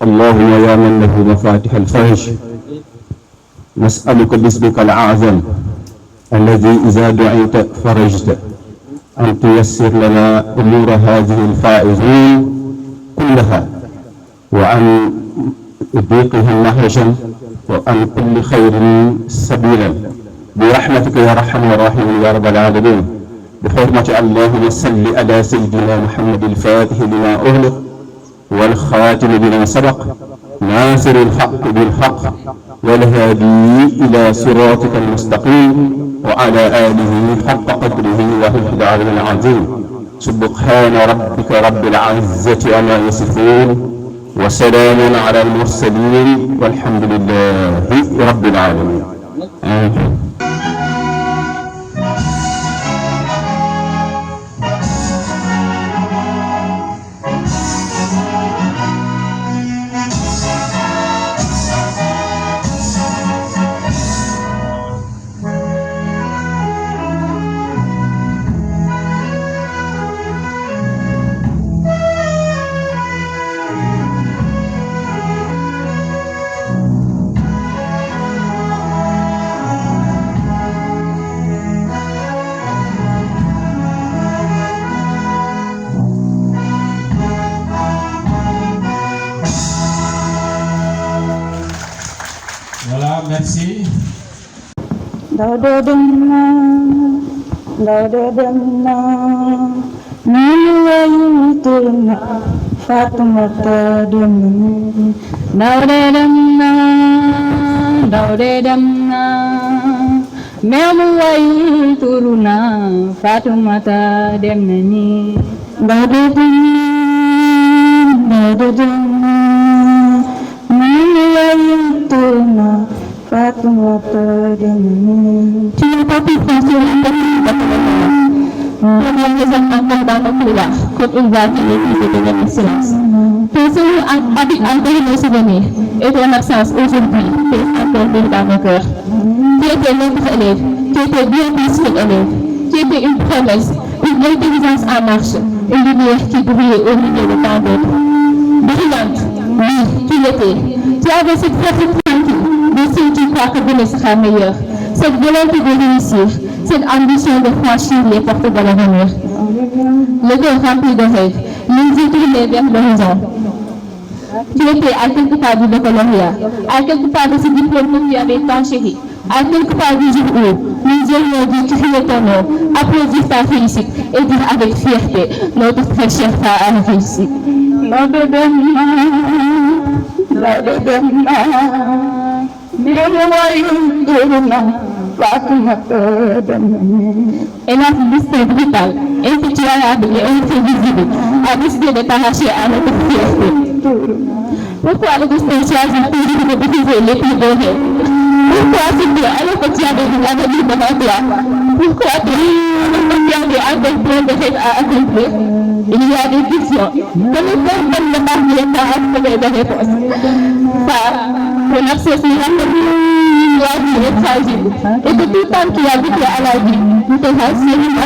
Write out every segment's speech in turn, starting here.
اللهم يا من له مفاتيح الفرج نسألك باسمك الأعظم الذي إذا دعيت فرجت أن تيسر لنا أمور هذه الفائزين كلها وعن ضيقهم مخرجا وعن كل خير سبيلا برحمتك يا أرحم الراحمين يا رب العالمين بحرمة اللهم صل على سيدنا محمد الفاتح لما أغلق والخاتم لما سبق ناصر الحق بالحق والهادي إلى صراطك المستقيم وعلى آله حق قدره ومقداره العظيم سبحان ربك رب العزة عما يصفون وسلام على المرسلين والحمد لله رب العالمين. Voilà, merci. Tu n'as pas pu construire un comme il va finir de silence. Ton sourire habite encore nos souvenirs et ton absence aujourd'hui fait encore vivre dans nos cœurs. Tu étais notre élève, tu étais bien plus qu'un élève, tu étais une promesse, une intelligence en marche, une lumière qui brillait au milieu de tant d'autres. Brillante, oui, tu l'étais. Tu avais cette force tranquille, mais si tu crois que demain sera meilleur, cette volonté de réussir, cette ambition de franchir les portes de l'avenir. Le cœur rempli de rêves, les yeux tournés vers l'horizon. Tu étais à quelque part du baccalauréat, à quelque part de ce diplôme que tu avais tant chéri, à quelque part du jour où nous aurions dû crier ton nom, applaudir ta réussite et dire avec fierté notre très chère femme a réussi. Hélas, destin brutal, impitoyable et imprévisible a décidé de t'arracher à notre fierté. Pourquoi le destin choisit toujours de briser les plus beaux rêves? Pourquoi citer alors que tu avais l'avenir devant toi? Pourquoi tu avais encore plein de rêves à accomplir? Il y a des questions que nous personne ne parvient pas à trouver de réponse. Ton absence nous rappelle la vie est fragile et que tout temps qui habite à la vie, nous te rassurons à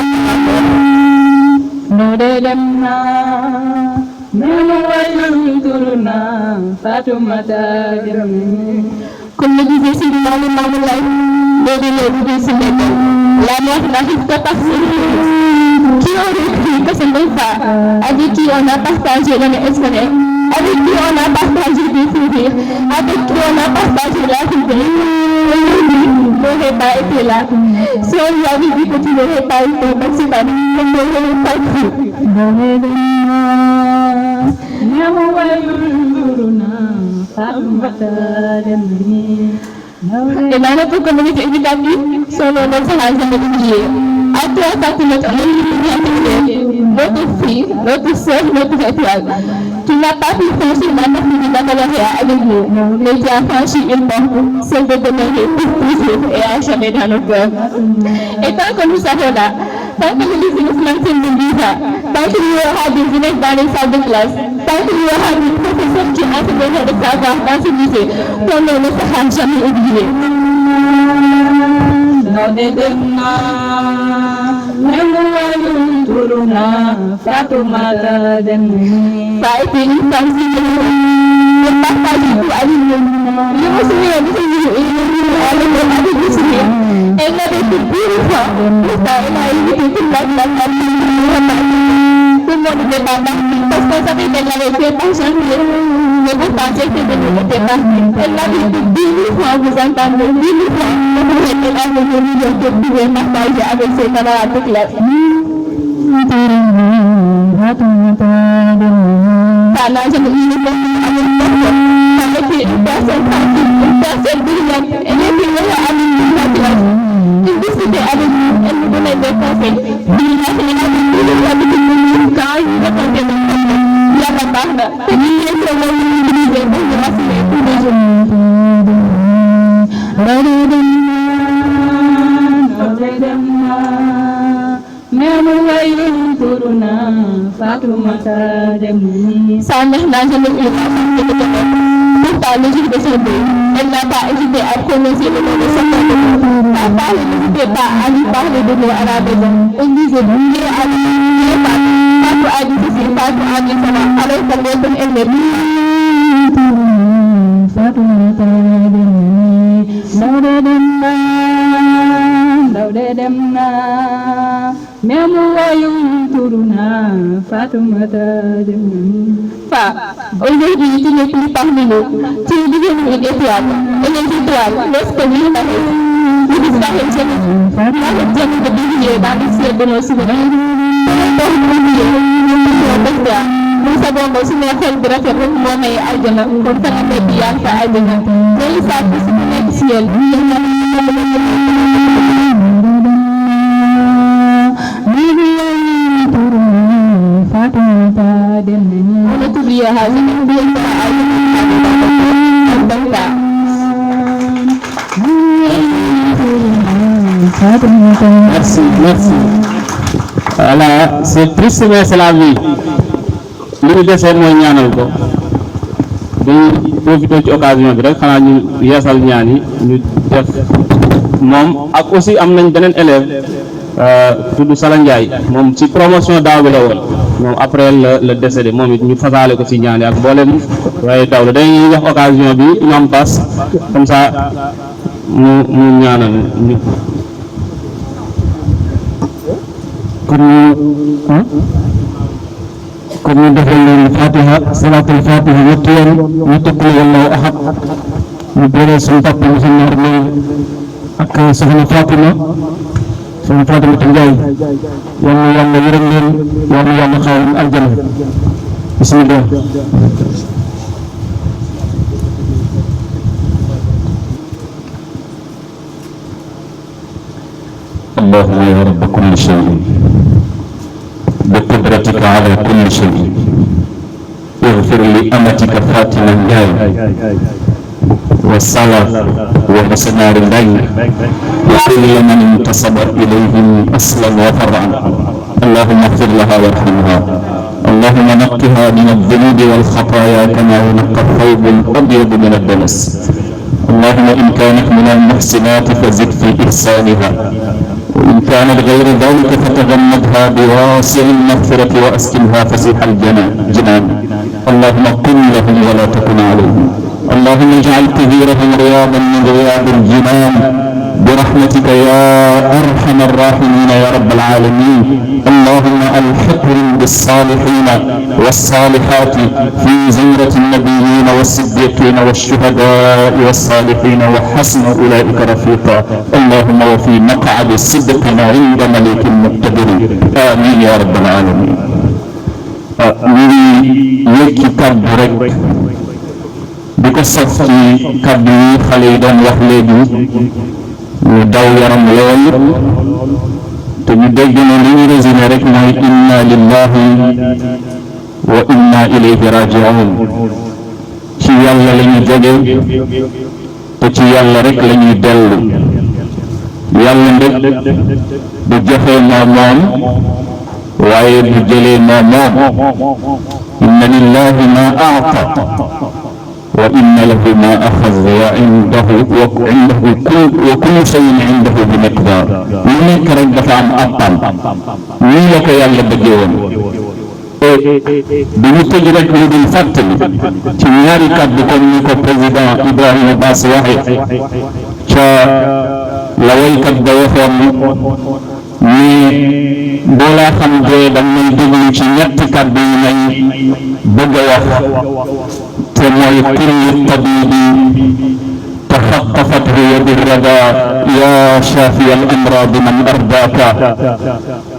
comme le disait Sidina Limamou Laye, la mort n'arrive que par surprise. Qui aurait cru que ce n'est pas avec qui on a partagé l'année scolaire, avec qui on a partagé des sourires, avec qui on a partagé la rivée, n'aurait pas été là. Si on lui avait dit que tu n'aurais pas été maximum, on n'aurait pas cru. Et dans notre communauté éducative, son nom ne sera jamais oublié. À toi, notre fille, notre soeur, notre étoile. Tu n'as pas pu franchir la porte du baccalauréat avec nous, mais tu as franchi une porte, celle de demeurer pour toujours et à jamais dans nos cœurs. Et tant que nous serons là, tant que les nous maintiennent le visa, tant qu'il y aura des élèves dans les salles de classe, tant qu'il y aura des professeurs qui enseignent le savoir dans ce lycée, ton nom ne sera jamais oublié. Ça a été une femme pouvez partager tout avec nous. Je me souviens de ce jour avec Lucie. Elle l'avait fait plusieurs fois. Elle a évité toute la tout le monde n'était pas parti parce qu'on savait qu'elle l'avait fait pour janvier. Mais vous pensez que nous n'était pas parti. Elle l'avait fait 10 000 fois, vous entendez, 10 000 fois. Elle avait venu donc de pouvoir partager avec ses camarades de classe. Ça n'a jamais eu de avec personne. Ça a été une personne tranquille, une personne brillante. Elle était là avec nous la classe. Elle discutait avec nous, elle nous donnait des conseils. Quand il me contait de conseils, il y a la barre. Il est vraiment utilisé pour nous rassurer tous les jours. Sa mère n'a jamais eu la chance de le connaître. Pourtant, le jour de son deuil, elle n'a pas hésité à prononcer le nom de sa mère. Sa part n'hésitait pas à lui parler de nous à la maison. On disait, il est à lui, Fatou a dit ceci, Fatou a dit cela, alors que l'autre elle n'est plus. Aujourd'hui, tu n'es plus parmi nous. Tu es devenu une étoile. Et les étoiles, lorsque nous nous disparaissons jamais de briller dans le ciel de nos souvenirs. Nous savons que si nous avons fait de refaire mon meilleur aljana, comme ça nous avons bien fait aljana. Mais ça, c'est le ciel. On est oublié à Merci, merci. Voilà, c'est triste mais c'est la vie. Li ñu desee mooy ñaanal ko dañuy profité ci occasion bi rek xanaa ñu yeesal ñaan yi ñu def moom ak aussi am nañ beneen élève tudd Sala Ndiaye moom ci promotion daaw bi la woon moom après le décédé moom it ñu fasaale ko ci ñaan yi ak mboolem waaye daw la dañuy wax occasion bi imam pass comme ça mu ñaanal ñu kon ñu defal leen Fatiha salatul Fatiha ñetti yoon ñu tukkul Allahu ahad ñu boole suñu papa ñu suñu ñaar moom ak soxna Fatima Ndiaye yal na yàlla yërëm leen yal na yàlla xaw leen aljana bismillah اللهم يا رب كل شيء بقدرتك على كل شيء اغفر لأمتك فاطمة نجاي والصلاة ومسمار الليل وكل من انتصب إليهم أصلا وفرعا اللهم اغفر لها وارحمها اللهم نقها من الذنوب والخطايا كما ينقى الثوب الأبيض من الدنس اللهم إن كانت من المحسنات فزد في إحسانها وإن كانت غير ذلك فتغمدها بواسع المغفرة وأسكنها فسيح الجنان اللهم قل لهم ولا تكن عليهم اللهم اجعل كبيرهم رياضا من رياض الجنان برحمتك يا أرحم الراحمين يا رب العالمين اللهم ألحقهم بالصالحين والصالحات في زمرة النبيين والصديقين والشهداء والصالحين وحسن أولئك رفيقا اللهم وفي مقعد صدق عند ملك مقتدر آمين يا رب العالمين يكي كبرك di ko sof ci kàddu yi xale yi doon wax léegi ñu daw yaram lool te ñu dégg ne li ñu résumé rek mooy inna lillahi wa inna ilayhi raji'un ci yàlla la ñu jóge te ci yàlla rek la ñuy dellu yàlla ndëg du joxe moo moom waaye du jëlee moo moom inna lillahi ma a'ta wa inna lahu ma axada wa indahu kullu shay'in indahu bi miqdaar lu nekk rek dafa am appam nii la ko yàlla bëggee woon bi ñu tëj rek lu dul fàttali ci ñaari kàddu comme ni ko président Ibrahima Bass waxe ca la waykat ba waxoon ni boo laa xam dee dañ may déglu ci ñetti kàddu yi nañ bëgg a wax te mooy kullu tabibi تخطفته يد الردى يا شافي الامراض من ارضاك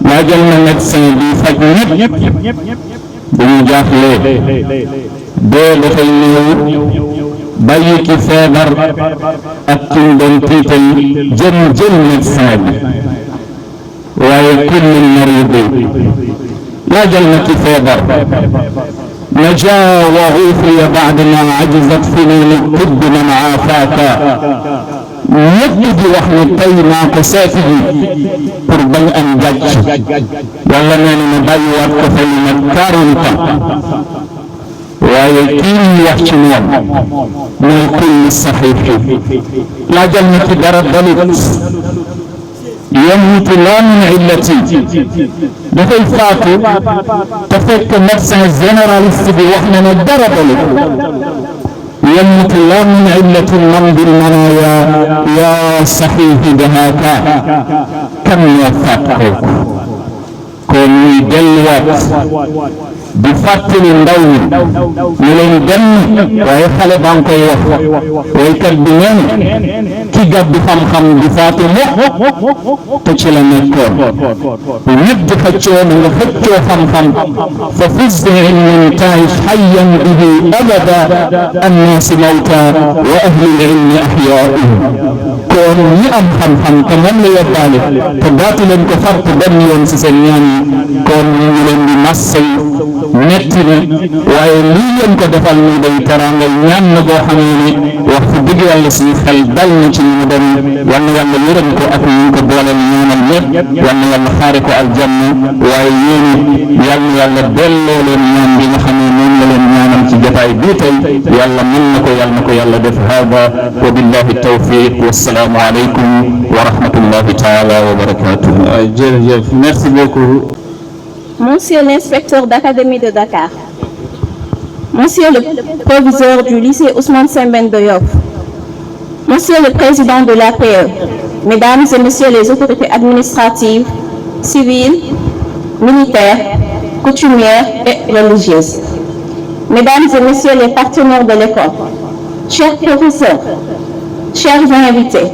لا جلنا médecin bi faj ñëpp dañu jaaxle dee dafay ñëw bàyyi ki feebar ak ki doon tiital jël médecin bi waaye kullu maridi la jël na ki feebar نجا وغوفي بعدما عجزت فنون الطب من عافاك ñëpp di wax ne tey naa ko seeti ji pour bañ am gàcc yàlla nee na ma bàyyiwaat ko fa lu mat 40 ans waaye kii ñuy wax ci moom mooy kulli saxiixi laajal na ci dara dalit يموت لا من علتي dafay faatu te fekk médecin généraliste bi wax na ne dara dalu يموت لا من علة المرض المنايا يا صحيح دهاك كم يفاتك كون يدلوات di fàttali ndaw ñi ñu leen dem waaye xale baa ngi koy wax waykat bi nee na ki gàddu xam-xam di faatu mukk te ci la nekkoon ñëpp di xëccoo na nga xëccoo xam-xam fa fis bi ilmin taish hayyan bihi abada annaasi mawta wa ahli ilmi ahyaa'uhum kon ñi am xam-xam te moom la yóbbaale te daatu leen ko farte benn yoon si seen ñaan yi kon ñu ngi leen di massay metti na waaye lii leen ko defal ñu day teraanga ñaan na boo xamee ne wax fi dëgg yàlla suñu xel dal na ci ñu dem yal na yàlla yërëm ko ak ñu ko booleel ñaanal lépp yal na yàlla xaare ko aljanna waaye yéen yal na yàlla delloo leen ñaan bi nga xam ne moom la leen ñaanal ci jotaay bii tey yàlla mën na ko yàlla def hada wa billahi tawfiq wassalaamu aleykum wa rahmatullahi taala wa barakatuh. Jërëjëf, merci beaucoup. Monsieur l'inspecteur d'académie de Dakar, Monsieur le proviseur du lycée Ousmane Sembène de Yoff, Monsieur le président de l'APE, Mesdames et Messieurs les autorités administratives, civiles, militaires, coutumières et religieuses, Mesdames et Messieurs les partenaires de l'école, chers professeurs, chers invités,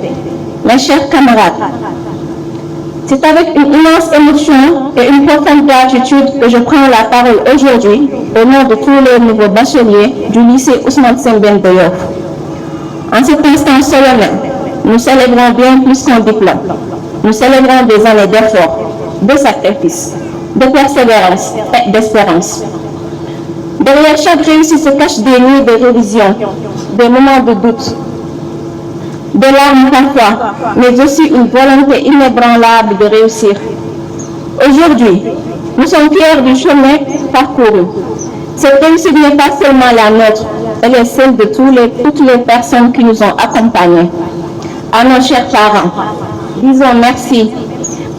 mes chers camarades, c'est avec une immense émotion et une profonde gratitude que je prends la parole aujourd'hui au nom de tous les nouveaux bacheliers du lycée Ousmane Sembène de Yoff. En cet instant solennel, nous célébrons bien plus qu'un diplôme. Nous célébrons des années d'efforts, de sacrifices, de persévérance et d'espérance. Derrière chaque réussite se cachent des nuits de révision, des moments de doute, des larmes parfois, mais aussi une volonté inébranlable de réussir. Aujourd'hui, nous sommes fiers du chemin parcouru. Cette réussite n'est pas seulement la nôtre, elle est celle de toutes les personnes qui nous ont accompagnés. À nos chers parents, disons merci.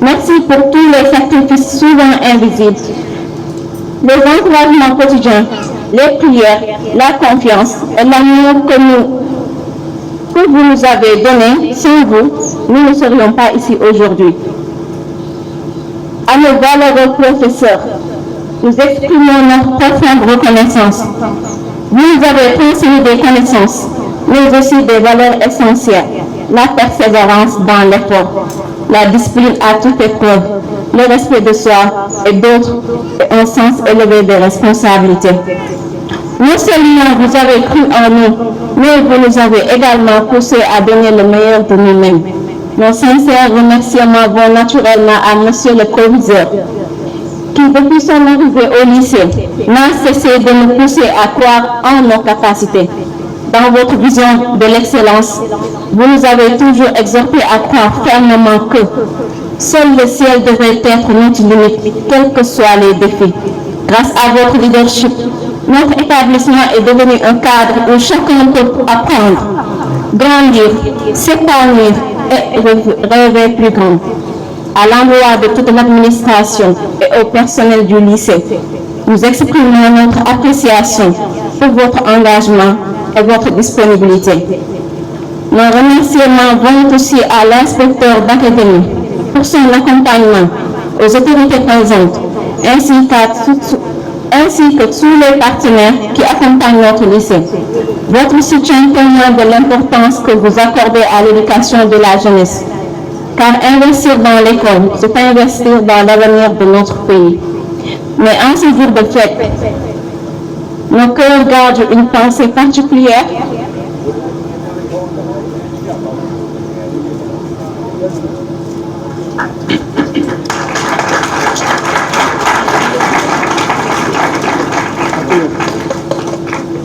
Merci pour tous les sacrifices souvent invisibles, les encouragements quotidiens, les prières, la confiance et l'amour que vous nous avez donné. Sans vous, nous ne serions pas ici aujourd'hui. À nos valeureux professeurs, nous exprimons notre profonde reconnaissance. Vous nous avez transmis des connaissances, mais aussi des valeurs essentielles, la persévérance dans l'effort, la discipline à toute épreuve, le respect de soi et d'autres, et un sens élevé de responsabilité. Non seulement vous avez cru en nous, mais vous nous avez également poussé à donner le meilleur de nous-mêmes. Nos sincères remerciements vont naturellement à Monsieur le proviseur, qui depuis son arrivée au lycée n'a cessé de nous pousser à croire en nos capacités. Dans votre vision de l'excellence, vous nous avez toujours exhortés à croire fermement que seul le ciel devrait être notre limite, quels que soient les défis. Grâce à votre leadership, notre établissement est devenu un cadre où chacun peut apprendre, grandir, s'épanouir et rêver plus grand. À l'endroit de toute l'administration et au personnel du lycée, nous exprimons notre appréciation pour votre engagement et votre disponibilité. Nos remerciements vont aussi à l'inspecteur d'académie pour son accompagnement, aux autorités présentes, ainsi que tous les partenaires qui accompagnent notre lycée. Votre soutien témoigne de l'importance que vous accordez à l'éducation de la jeunesse, car investir dans l'école, c'est investir dans l'avenir de notre pays. Mais en ce jour de fête, nos cœurs gardent une pensée particulière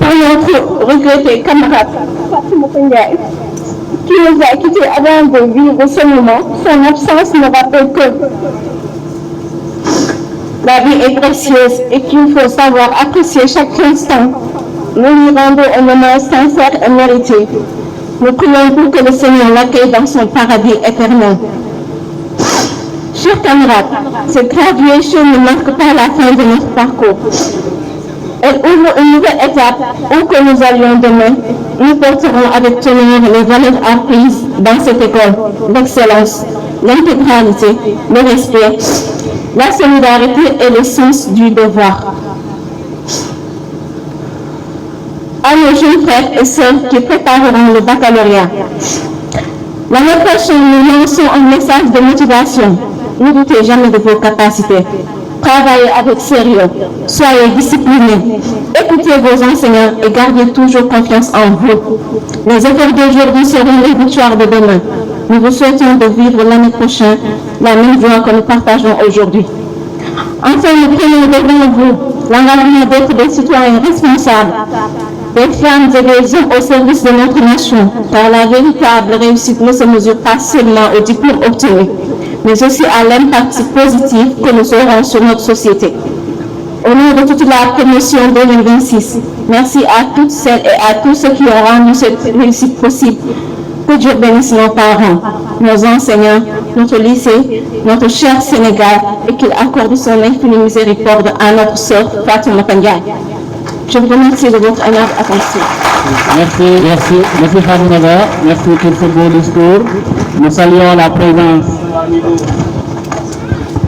pour notre regretté camarade Fatima Ndiaye, qui nous a quittés avant de vivre ce moment. Son absence nous rappelle que la vie est précieuse et qu'il faut savoir apprécier chaque instant. Nous lui rendons un hommage sincère et mérité. Nous prions pour que le Seigneur l'accueille dans son paradis éternel. Chers camarades, cette graduation ne marque pas la fin de notre parcours. Elle ouvre une nouvelle étape où que nous allions demain. Nous porterons avec tenir les valeurs apprises dans cette école: l'excellence, l'intégralité, le respect, la solidarité et le sens du devoir. À nos jeunes frères et sœurs qui prépareront le baccalauréat, l'année prochaine, nous lançons un message de motivation. Ne doutez jamais de vos capacités. Travaillez avec sérieux, soyez disciplinés, écoutez vos enseignants et gardez toujours confiance en vous. Les efforts d'aujourd'hui seront les victoires de demain. Nous vous souhaitons de vivre l'année prochaine la même joie que nous partageons aujourd'hui. Enfin, nous prenons devant vous l'engagement d'être des citoyens responsables, des femmes et des hommes au service de notre nation, car la véritable réussite ne se mesure pas seulement au diplôme obtenu, mais aussi à l'impact positif que nous aurons sur notre société. Au nom de toute la promotion 2026, merci à toutes celles et à tous ceux qui ont rendu cette réussite possible. Que Dieu bénisse nos parents, nos enseignants, notre lycée, notre cher Sénégal, et qu'il accorde son infinie miséricorde à notre sœur Fatima Ndiaye. Je vous remercie de votre aimable attention. Merci Fatima. Merci pour ce beau discours. Nous saluons la présence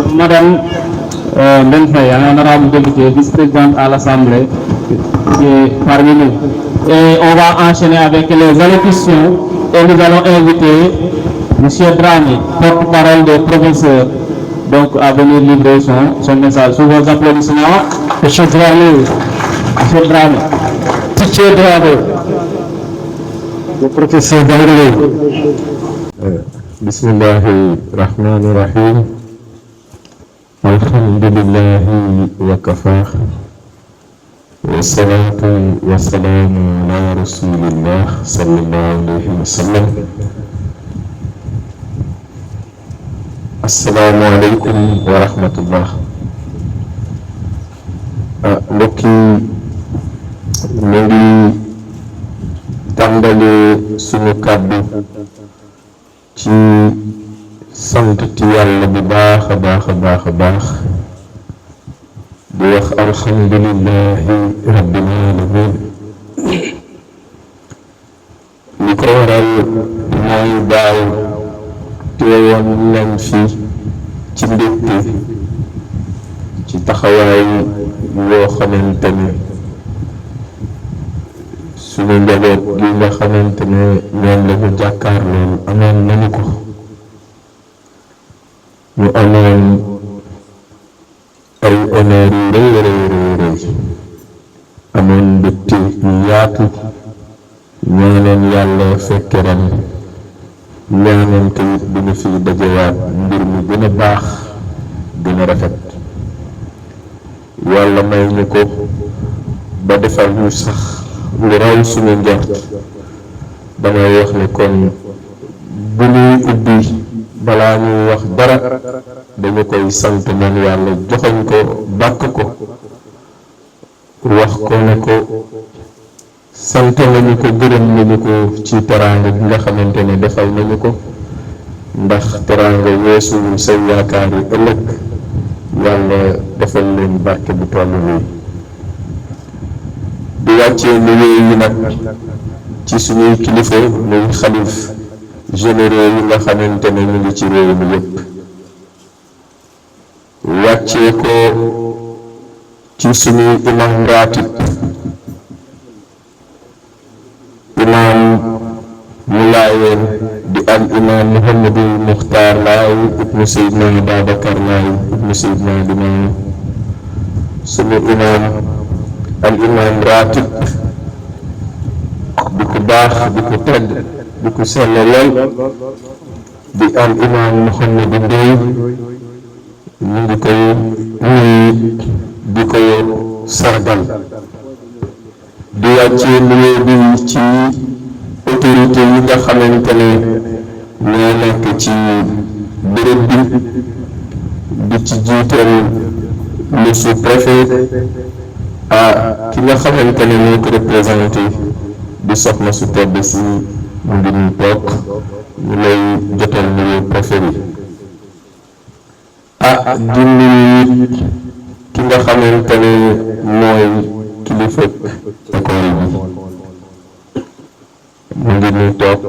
de Madame Benfaye, honorable députée, vice-présidente à l'Assemblée, qui est parmi nous. Et on va enchaîner avec les allocutions et nous allons inviter M. Dramé, porte-parole des professeurs, donc à venir livrer son message. Sous vos applaudissements, M. Dramé. Teacher Dramé. Le professeur Dramé. Bismillahirrahmanirrahim. Alhamdulillahi wa kafa. Wassalatu wassalamu ala rasulillah sallallahu alayhi wa sallam. Assalamu alaikum wa rahmatullah. Mbokk yi ñu ngi tàmbale suñu kàddu ci sant ci Yàlla bu baax a baax di wax alhamdulillahi rabbil alamin. li ko waral mooy daaw teewoon nañ fi ci mbégte ci taxawaay yoo xamante ne suñu njaboot gi nga xamante ne ñoom la ñu jàkkaarlool amoon nañu ko. ñu amoon ay honneur yu rëy amoon mbégte yu yaatu ñaaneen yàlla fekke ren ñaaneen tamit bu ñu fi dajewaat mbir mi gën a baax gën a rafet. yàlla may ñu ko ba defal ñu sax lu raw suñu njort. damay wax ne kon bu ñuy ubbi balaa ñuy wax dara dañu koy sant man yàlla joxoñ ko bàkk ko wax ko ne ko sant nañu ko gërëm nañu ko ci teraanga bi nga xamante ne defal nañu ko, ndax teraanga weesuwul say yaakaar yi ëllëg yàlla defal leen barke bu toll nii. wàccee nuyoo yi nag ci suñuy kilifa muy xalif généraux yi nga xamante ne ñu ngi ci réew mi yépp wàccee ko ci suñuy imam ratib imam mu laayeen di al imam Mouhamadou Muxtaar Laay ibnu Seydina Babacar Laay ibnu Seydina Limaamu suñu imam al imam ratib di ko baax di ko tedd di ko sell lool di al imam Mouhamadou Ndoy ñu ngi koy nuyu di ko sargal di wàccee nuyoo bi ci autorité yi nga xamante ne ñoo nekk ci béréb bi di ci jiital le sous-préfet ki nga xamante ne moo ko représenté di soxna su tedd si mu ngi ñu toog ñu lay jotal nuyoo préfet bi di nuyu ki nga xamante ne mooy kilifa école bi mu ngi ñuy toog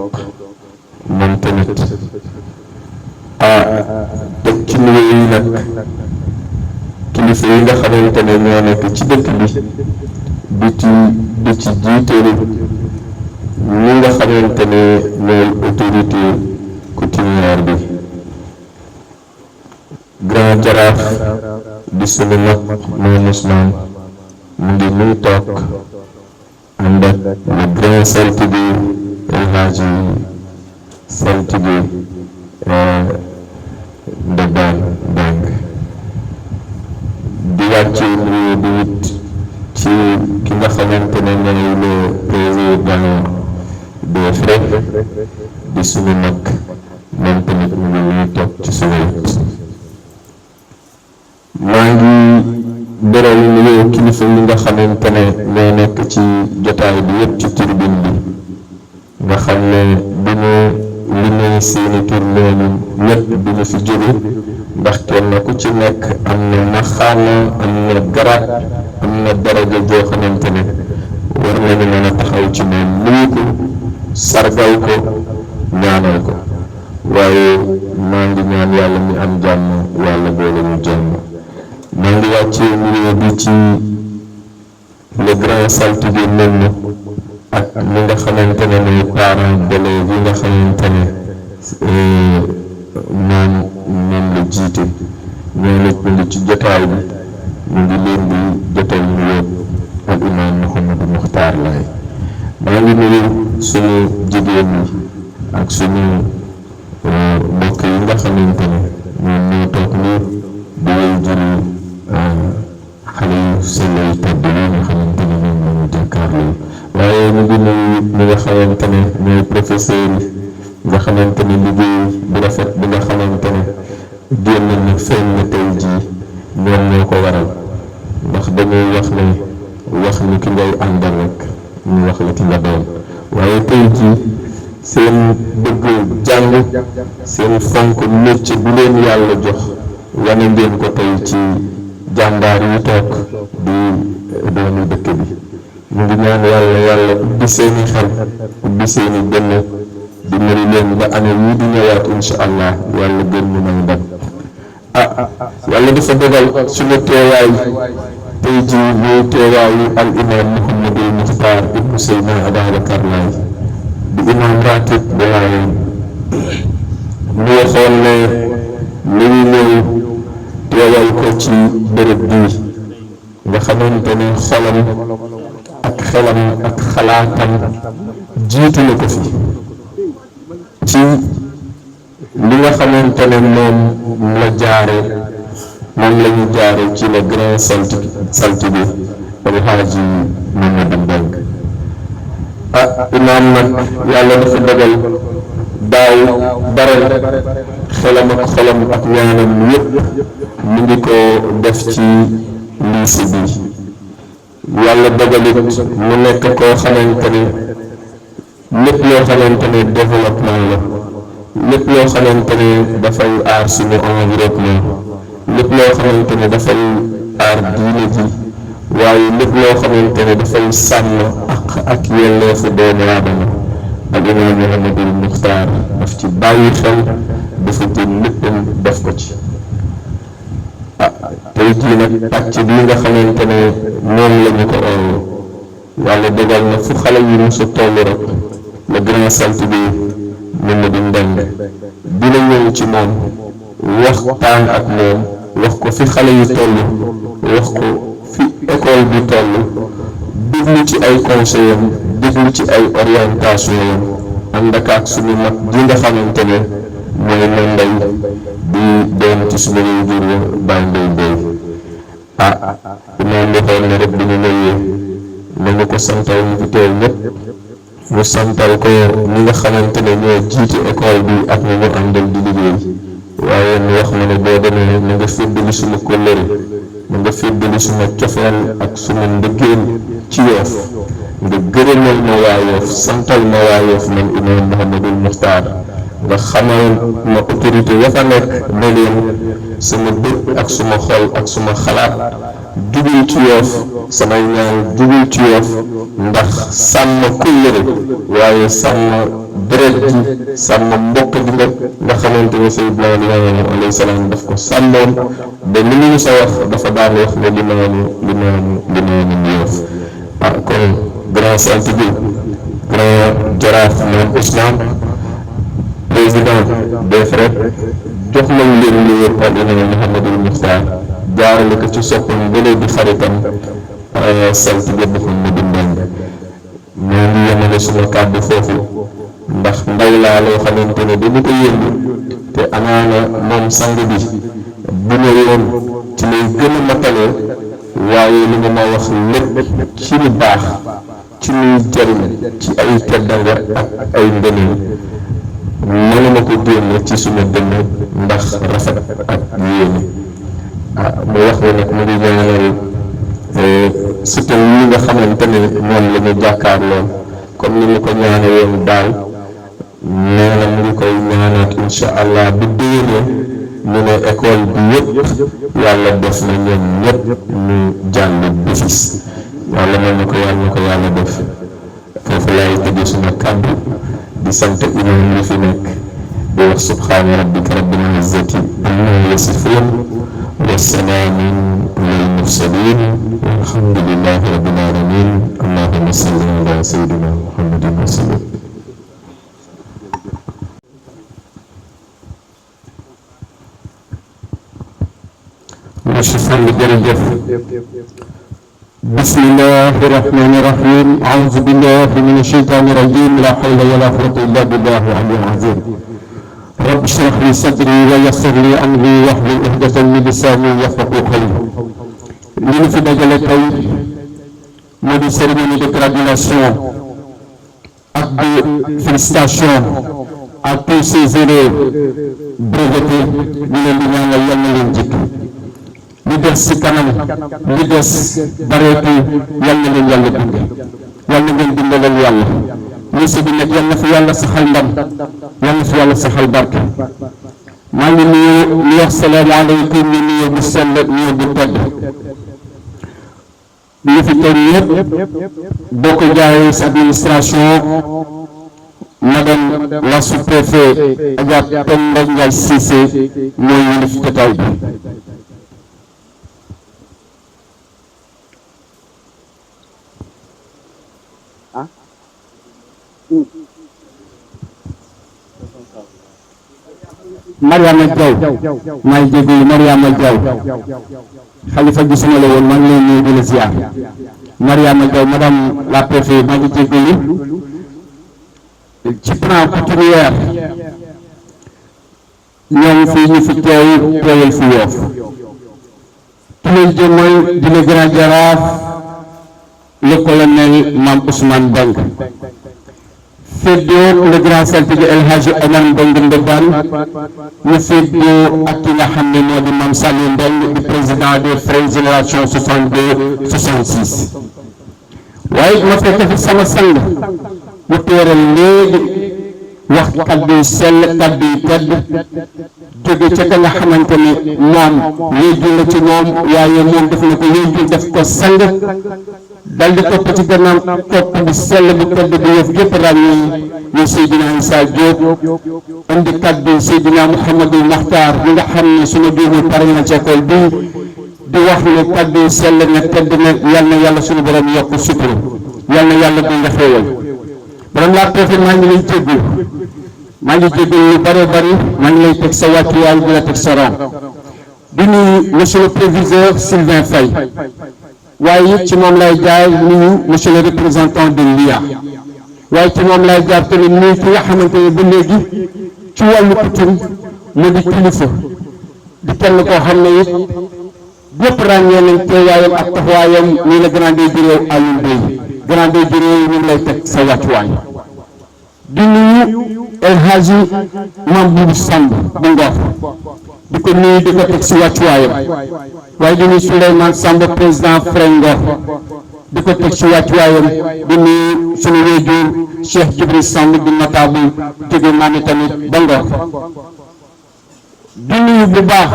moom tamit teg ci nuyoo yi nag kilifa yi nga xamante ne ñoo nekk ci dëkk bi di ci jiiteelu ñi nga xamante ne ñooy autorité coutumière bi grand jaraaf di sunu mag moom Ousmane mu ngi nuy toog ànd ak le grand saltige El Hadji saltige Ndebane Mbengue di wàcce nuyu bi it ci ki nga xamante ne mooy le président des frères di sunu mag moom tamit mu ngi nuy toog ci sunu wet maa ngi beral nuyoo kilifa yi nga xamante ne ñoo nekk ci jotaay bi yëpp ci tribune bi nga xam ne bu ñu limee seeni tur noonu ñëpp du ñu fi jóge ndax kenn ku ci nekk am na maxaama am na garaat am na daraja joo xamante ne war nañu mën a taxaw ci moom nuyu ko sargal ko ñaanal ko waaye maa ngi ñaan yàlla mi am jàmm yàlla boole ñu jàmm maa ngi wàccee nuyoo bi ci le grand saltige Nenn ak ñi nga xamante ne mooy parents d'élèves yi nga xamante ne moom la jiite ñoo nekk ngi ci jotaay bi ñu ngi leen di jotal nuyoo ak imam Mouhamadou Muxtaar Laay maa ngi nuyu suñu jigéen ñi ak suñu mbokk yi nga xamante ne ñoom ñoo toog nii di way juri xale yu sell yu tedd yi nga xamante ne ñoom lañu jàkkaarloo waaye ñu ngi nuyu ñi nga xamante ne ñooy professeur yi nga xamante ne liggéey bu rafet bi nga xamante ne génn na feeñ na tey jii ñoom ñoo ko waral ndax dañuy wax ni ki ngay àndal rek ñu wax la ki nga doon waaye tey jii seen bëgg jàng seen fonk métier bu leen yàlla jox wane ngeen ko tey ci jàmbaar yi toog di doomu dëkk bi ñu ngi ñaan yàlla ubbi seeni xel ubbi seeni dënn di mari leen ba année yii di ñëwaat insha allah yàlla gën ñu may ndam yàlla dafa dogal suñu teewaay tey jii muy teewaayu al imam Mouhamadou Muxtaar ibnu Seydina Babacar Laay di imam ratib bu Laayeen ñu waxoon ne li ñu ñëw teewal ko ci bërëb bii nga xamante ne xolam ak xelam ak xalaatam jiitu na ko fi ci li nga xamante ne moom la ñu jaare ci le grand saltige El Hadji Mamadou Mbengue imaam nag yàlla dafa dogal daaw baral xelam ak xolam ak ñaanam yépp mu ngi ko def ci lycée bi yàlla dogalit mu nekk koo xamante ne lépp loo xamante ne développement la lépp loo xamante ne dafay aar suñu environnement lépp loo xamante ne dafay aar diine ji waaye lépp loo xamante ne dafay sàmm ak yelleefu doomu aadama ak imaam Mouhamadul Muxtaar daf ci bàyyi xel dafa jël léppam def ko ci. tey jii nag pàcc bi nga xamante ne moom la ñu ko yàlla dogal na fu xale yi mos a toll rek le grand saltige Mamadou Mbengue dina ñëw ci moom waxtaan ak moom wax ko fi xale yi toll wax ko fi école bi toll déglu ci ay conseils am déglu ci ay orientation yam ànd ak suñu mag ji nga xamante ne mooy Ndeye di doon ci suñu jur Baye Ndeye Bey moom waxoon na rek bi ñu ñëwee nañu ko santal ñu fi teew ñëpp mu santal ko ñi nga xamante ne ñoo jiite école bi ak ñu àndal di liggéey waaye ñu wax ma ne boo demee na nga féddali suma kóllëre na nga féddali suma cofeel ak suma mbëggeel ci Yoff nga gërëmal ma waa Yoff santal ma waa Yoff man imaam Mouhamadul Muxtaar nga xamal ma autorité ya fa nekk ne leen sama bët ak suma xol ak suma xalaat jugul ci Yoff samay ñaan jugul ci Yoff ndax sàmm kóllëre waaye sàmm deret ji sàmm mbokk gi nga xamante ne Seydina Limaamu alayhi salaam daf ko sàmmoon ba li ñu sa wax dafa daan wax ne limaamu Yoff kon grand saltige grand jaraaf Mame Ousmane président des frères jox nañ leen lu wér al imaam Mouhamadul Muxtaar jaarale ko ci soppam bële di xaritam saltige Mouhamadou Mbengue ñoo ngi yemale suma kàddu foofu ndax ndaw laa loo xamante ne dañu ko yëngu te amaana moom sang bi bu ñëwoon ci lay gën a matale waaye li nga ma wax lépp ci lu baax ci luy jariñ ci ay teddanga ak ay ngëneel mënuma ko génne ci suma dënn ndax rafet ak yéene mu wax ne nag mu ngi ñaanal surtout ñi nga xamante ne moom la ñu jàkkaarloo comme ni ñu ko ñaanaloon daal nee na mu ngi koy ñaanaat incha allah bu déwénee ñu ne école bi yëpp yàlla def na ñoom ñëpp ñu jàll BFIS yàlla mën na ko yàlla def foofu laay tëjee suma kàddu di sant imam yi fi nekk di wax subhaana rabbika rabbil izzati ammaa yasifuun wa salaamun alal mursaliin walhamdulillahi rabbil aalamiin allahumma salli ala sayyidina muhammadin wa sallam. monsieur Fall jërëjëf. بسم الله الرحمن الرحيم أعوذ بالله من الشيطان الرجيم لا حول ولا قوة إلا بالله العلي العظيم رب اشرح لي صدري ويسر لي أمري واحلل عقدة من لساني يفقهوا قولي li ñu fi dajale tey moo di cérémonie de graduation ak de félicitations à tous ces élèves brevetés ñu leen di ñaanal yal na leen jikk li des ci kanam li des bareetu yal na leen yàlla gunge yal na leen dimbalal yàlla monsieur bi nag yal na fi yàlla saxal ndam yal na fi yàlla saxal barke maa ngi nuyu ñu wax salaamaaleykum ñu nuyu bu sell nuyu bu tedd ñu fi toog ñëpp bokk jaay sa administration madame la sous-préfet Adja Penda Ndiaye Cissé mooy ñu fi jotaay bi Mariama Diaw maay jégalu Mariama Diaw xalifa gisuma la woon maa ngi lay nuyu di la ziar Mariama Diaw madame la préfet maa ngi jégalu ci plan coutumière ñoom fii ñu fi teewal fi Yoff tulel jëmmal di le grand jaraaf le colonel Mame Ousmane Mbengue féddoo le grand saltige El Hadji Omar Mbengue Ndebane ñu féddoo ak ki nga xam ne moo di Mame Saliou Mbengue di président des frères génération 62 66 waaye ma fekk fi sama sang mu teeral léegi wax kaddu yu sell kaddu yu tedd jóge ca ka nga xamante ne moom wéyjur la ci moom waaye moom def na ko wéyjur def ko sang dal di topp ci gannaaw topp bu sell bu tedd bi yëf yëpp ràññee ñu Seydina Issa Diop indi kaddu Seydina Mouhamadou Makhtar mi nga xam ne suñu juumul pare na ci école bi di wax ne kaddu sell na tedd na yal na yàlla suñu borom yokk sutura yal na yàlla bu nga xéewal borom laa préfet maa ngi lay jéggul maa ngi jéggul lu bare bari maa ngi lay teg sa wàccuwaay di la teg sa rang di nuyu monsieur le proviseur Sylvain Faye waaye it ci moom lay jaay nuyu monsieur le représentant de l'IA waaye ci moom lay jaar tamit nuyu ki nga xamante ne ba léegi ci wàllu coutume mu di kilifa di kenn koo xam ne it ñëpp ràññee nañ teewaayam ak taxawaayam nii la grandeur du réew Alioune Beye grandeur du réew ñu ngi lay teg sa wàccuwaay di nuyu El Hadji Mambour Samb bu Ngor di ko nuyu di ko teg si wàccuwaayam waaye di nuyu Souleymane Samb président Frey Ngor di ko teg si wàccuwaayam di nuyu suñu wéjur Cheikh Djibril Samb di notable jóge naa ni tamit ba Ngor di nuyu bu baax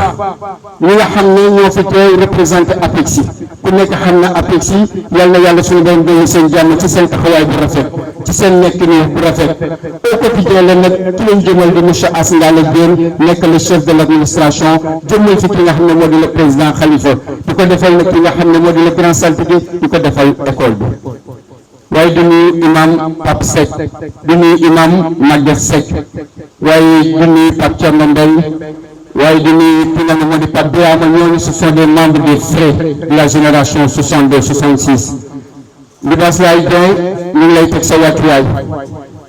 ñi nga xam ne ñoo fi teew représenté APEXI ku nekk xam na APEXI yal na yàlla suñu doon dolli seen jàmm ci seen taxawaay bu rafet ci seen nekk nii bu rafet au quotidien la nag ki leen jëmal di monsieur As Ngale Diène nekk le chef de l' administration jëmmal fi ki nga xam ne moo di le président Khalifa di ko defal nag ki nga xam ne moo di le grand saltige di ko defal école bi waaye di nuyu imam Pape Seck di nuyu imam Maguette Seck waaye di nuyu Pape Thierno Mbaye waaye di nuyu ki nga xam ne moo di Pape Birama ñooñu ce sont des membres des frais de la génération 62 66 Libaas Laay Dieng ñu ngi lay teg sa wàccuwaay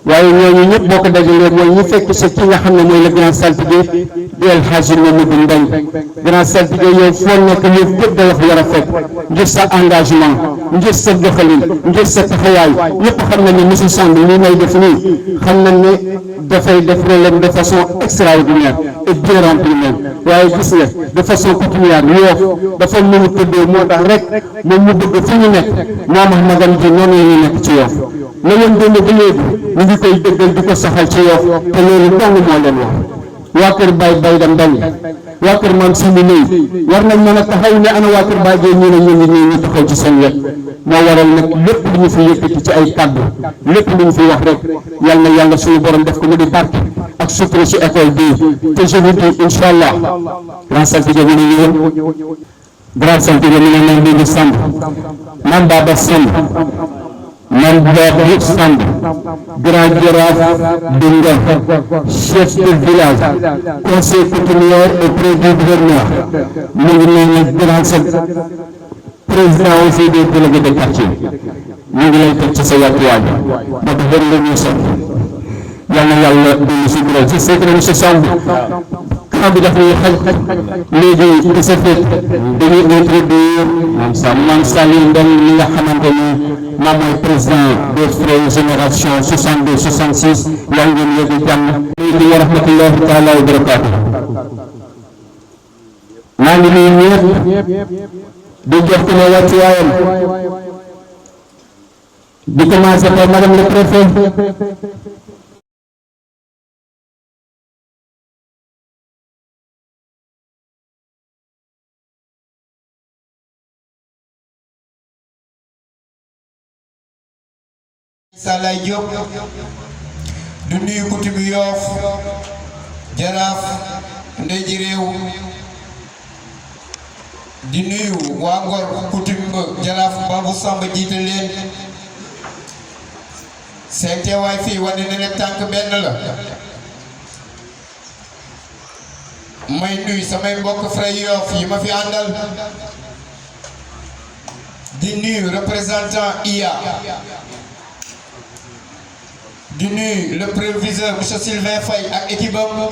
waaye ñooñu ñëpp boo ko dajalee mooy ñu fekk sa ki nga xam ne mooy le grand saltige di El Hadji Mamadou Mbengue grand saltige yow foo nekk yow yëpp da wax war a fekk ngir sa engagement ngir sa doxalin ngir sa taxawaay ñëpp xam nañ ne monsieur Samb lii may def nii xam nañ ne dafay def relève de façon extraordinaire et bien rempli même waaye gis nga de façon coutumière Yoff dafa mën a tëddee moo tax rek moom mu bëgg fi ñu nekk moom ak magam ji noonu la ñu nekk ci Yoff la leen démb ba léegi ñu ngi koy dëggal di ko saxal ci Yoff te loolu dong moo leen wax waa kër Baye Bayda Mbengue waa kër Mame Simi Lay war nañ mën a taxaw ne ana waa kër Baye Gueye ñu ne ñu ngi nii ñu taxaw ci seen wet moo waral nag lépp lu ñu fi yëkkati ci ay kàddu lépp lu ñu fi wax rek yal na yàlla suñu borom def ko mu di barke ak sutura ci école bii te je vous dis incha allah grand saltige ñu ne ñëwoon grand saltige ñu ne Mame Ndingue Samb Mame Baba Samb Mame Babou Samb grand jaraaf de Ngor chef de village conseil coutumier auprès du gouverneur mu ngi ne grand président aussi des délégués de quartier ñu ngi lay teg ci sa wàccuwaay ba ko bëri la ñuy sotti yal na yàlla dund si bureau ci c'est que monsieur Samb xam bi daf ñuy xaj léegi de ce fait dañuy introduire Mame Saliou Ndong mi nga xamante ni moom mooy président des frères génération 62 66 yàlla ngeen yëg jàmm léegi wa rahmatullahi taala wa barakaatu maa ngi nuyu ñëpp di jox ko ne wàccuwaayam di commencer par madame le préfet Salay Diop du nuyu coutume Yoff jaraaf ndey ji réew di nuyu waa Ngor coutume ba jaraaf Babou Samb jiite leen seen teewaay fii wane na ne tànk benn la may nuyu samay mbokk Frey Yoff yi ma fi àndal di nuyu représentant IA di nuyu le proviseur monsieur Sylvain Faye ak équipe am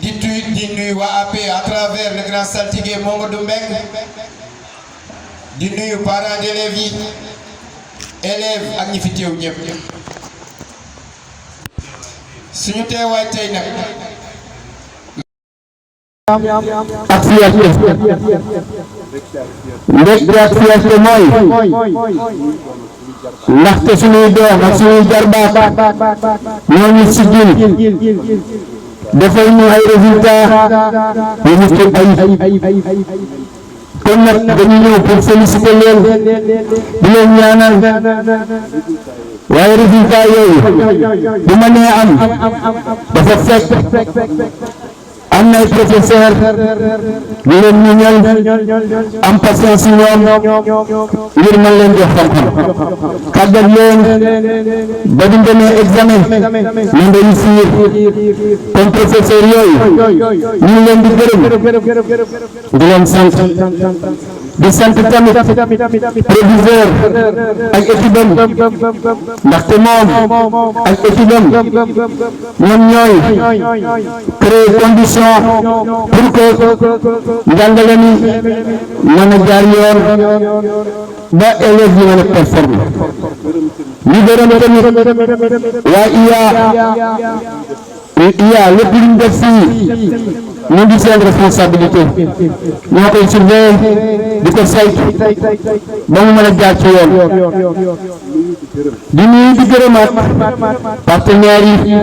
di nuyu waa AP à travers le grand saltigué Mamadou Mbengue di nuyu parents d'élèves yi élèves ak ñi fi teew ñëpp suñu teewaay tey nag ak fierté mbég ak fierté mooy ndaxte suñuy doom ak suñuy jarbaat ñoo ñu siggil defal ñu ay résultats yu mucc ayib kon nag dañu ñëw pour féliciter leen di leen ñaanal waaye résultat yooyu bu ma nee am dafa fekk am na ay professeur di leen muñal am patience si ñoom ngir mën leen jox xam-xam kàggat leen ba du demee examen ñu réussir comme professeur yooyu ñu ngi leen di gërëm di leen sant di sant tamit proviseur ak équipe am ndaxte moom ak équipe am ñoom ñooy créer condition pour que njàngale mi mën a jaar yoon ba élèves yi mën a performer ñu gërëm tamit waa IA lépp lu ñu def fii ñu ngi seen responsabilité ñoo koy surveiller di ko saytu ba mu mën a jaar ci yoon di nuyu di gërëmaat partenaires yi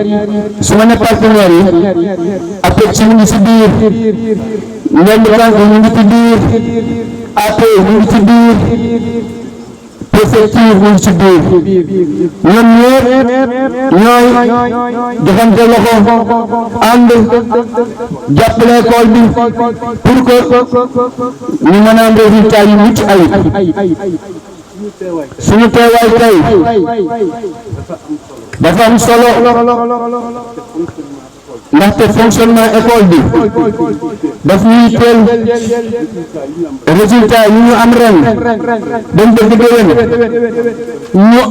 su ma ne partenaires yi APEX ñu ngi ci biir Ndomb Tànk ñu ngi ci biir AP ñu ngi ci biir préfecture ñu ngi ci biir ñoom ñëpp ñooy joxante loxo ànd jàppale école bi pour que ñu mën a am résultat yu mucc ayib suñu teewaay tey dafa am solo ndaxte fonctionnement école bi daf ñuy teel résultat yi ñu am ren dañ bëgg déwén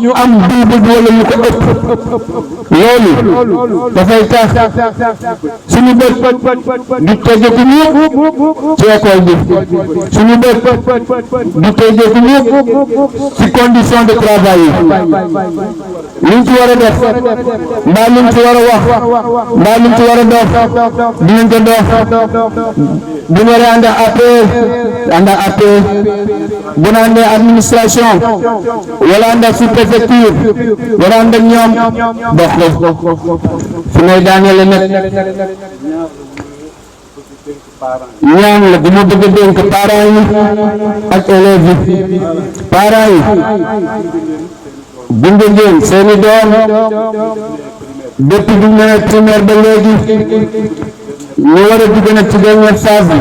ñu am double wala ñu ko ëpp loolu dafay tax suñu bët du teggeeku ñëpp ci école bi suñu bët du teggeeku ñëpp ci condition de travail yi liñ ci war a def mbaa liñ ci war a wax mbaa liñ ci war a dox dinañ ko dox bu ñu waree ànd ak AP bu ñu àndee administration wala ànd ak sous-préfecture wala ànd ak ñoom dox ko fi ngay daaneele nag ñaan la bu ma bëgg a dénk parents yi ak élèves yi parents yi gunge ngeen seeni doom depuis bu ñu nee primaire ba léegi ñu war a dugg nag ci dernière phase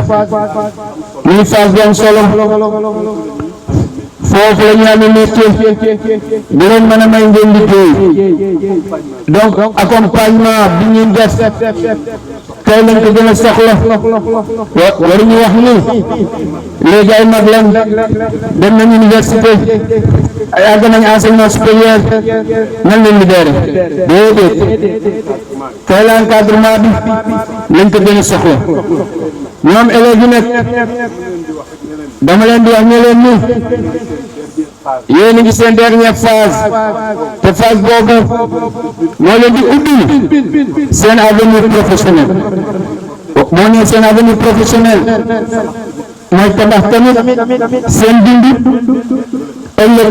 bi muy phase bu am solo foofu la ñu amee métier di leen mën a may ngeen liggéey donc accompagnement bi ñuy def tey lañ ko gën a soxla waruñu wax ni léegi ay mag lañ dem nañ université ay àgg nañ enseignement supérieur nan leen libéré déedéet tey la encadrement bi lañ ko gën a soxla ñoom élèves yi nag dama leen di wax ne leen ni yéen a ngi seen dernière phase te phase boobu moo leen di ubbil seen avenir professionnel moo ne seen avenir professionnel mooy tabax tamit seen dindi ëllëg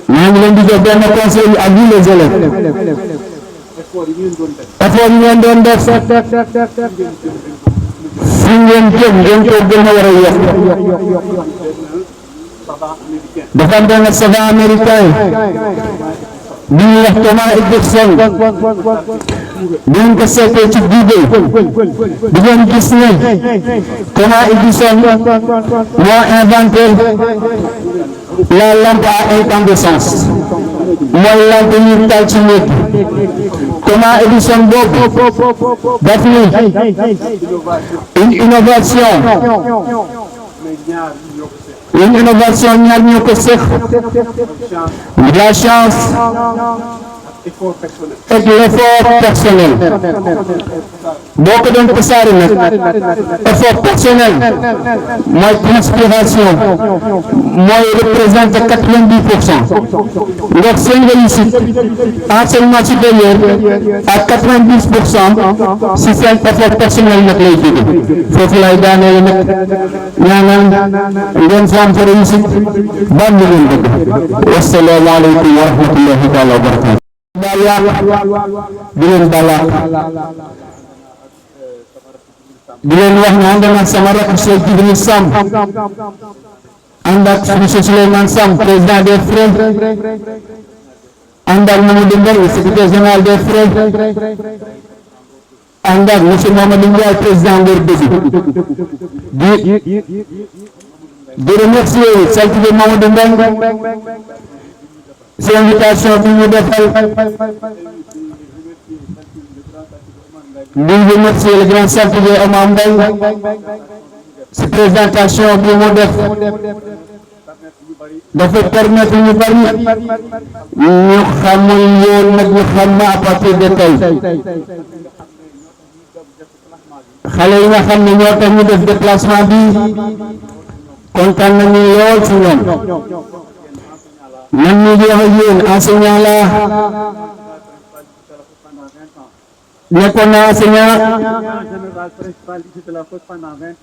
maa ngi leen di jox benn conseil à vous les élèves effort yi ngeen doon def fi ngeen jëm ngeen ko gën a war a yokk dafa am benn savant américain bi ñuy wax Thomas Edison bi ngeen ko seetee ci Google di ngeen gis ne Thomas Edison moo inventé la lampe à incandescence mooy lampe ñuy taal ci néeg Thomas Edison boobu daf ni une innovation ñaar ñoo ko seq la chance ak l'effort personnel boo ko doon tasaare nag effort personnel mooy transpiration mooy représente 90%. donc seen réussite enseignement supérieur à 90% si seen effort personnel nag lay jóge foofu lay daaneel nag ñaanal ngeen fa am sa réussite ba mu ngeen bëgg. wasalaamaaleykum wa rahmatullahi taala wa barakatu. di leen balaa di leen wax ne ànd na sama rakk Cheikh Djibril Samb ànd ak monsieur Souleymane Samb président des frères ànd ak Mamadou Mbengue secrétaire général des frères ànd ak monsieur Mamadou Ndiaye président Ngor Dëgg di remercier saltige Mamadou Mbengue c'est invitation bi ñu defal di remercier le grand saltige Omar Mbengue ci présentation bi mu def dafa permettre ñu bari ñu xamul yoon nag ñu xam na à partir de tey xale yi nga xam ne ñoo tax ñu def déplacement bi kontaan nañu lool ci ñoom. man mii di wax ak yéen enseignant la nekkoon naa enseignant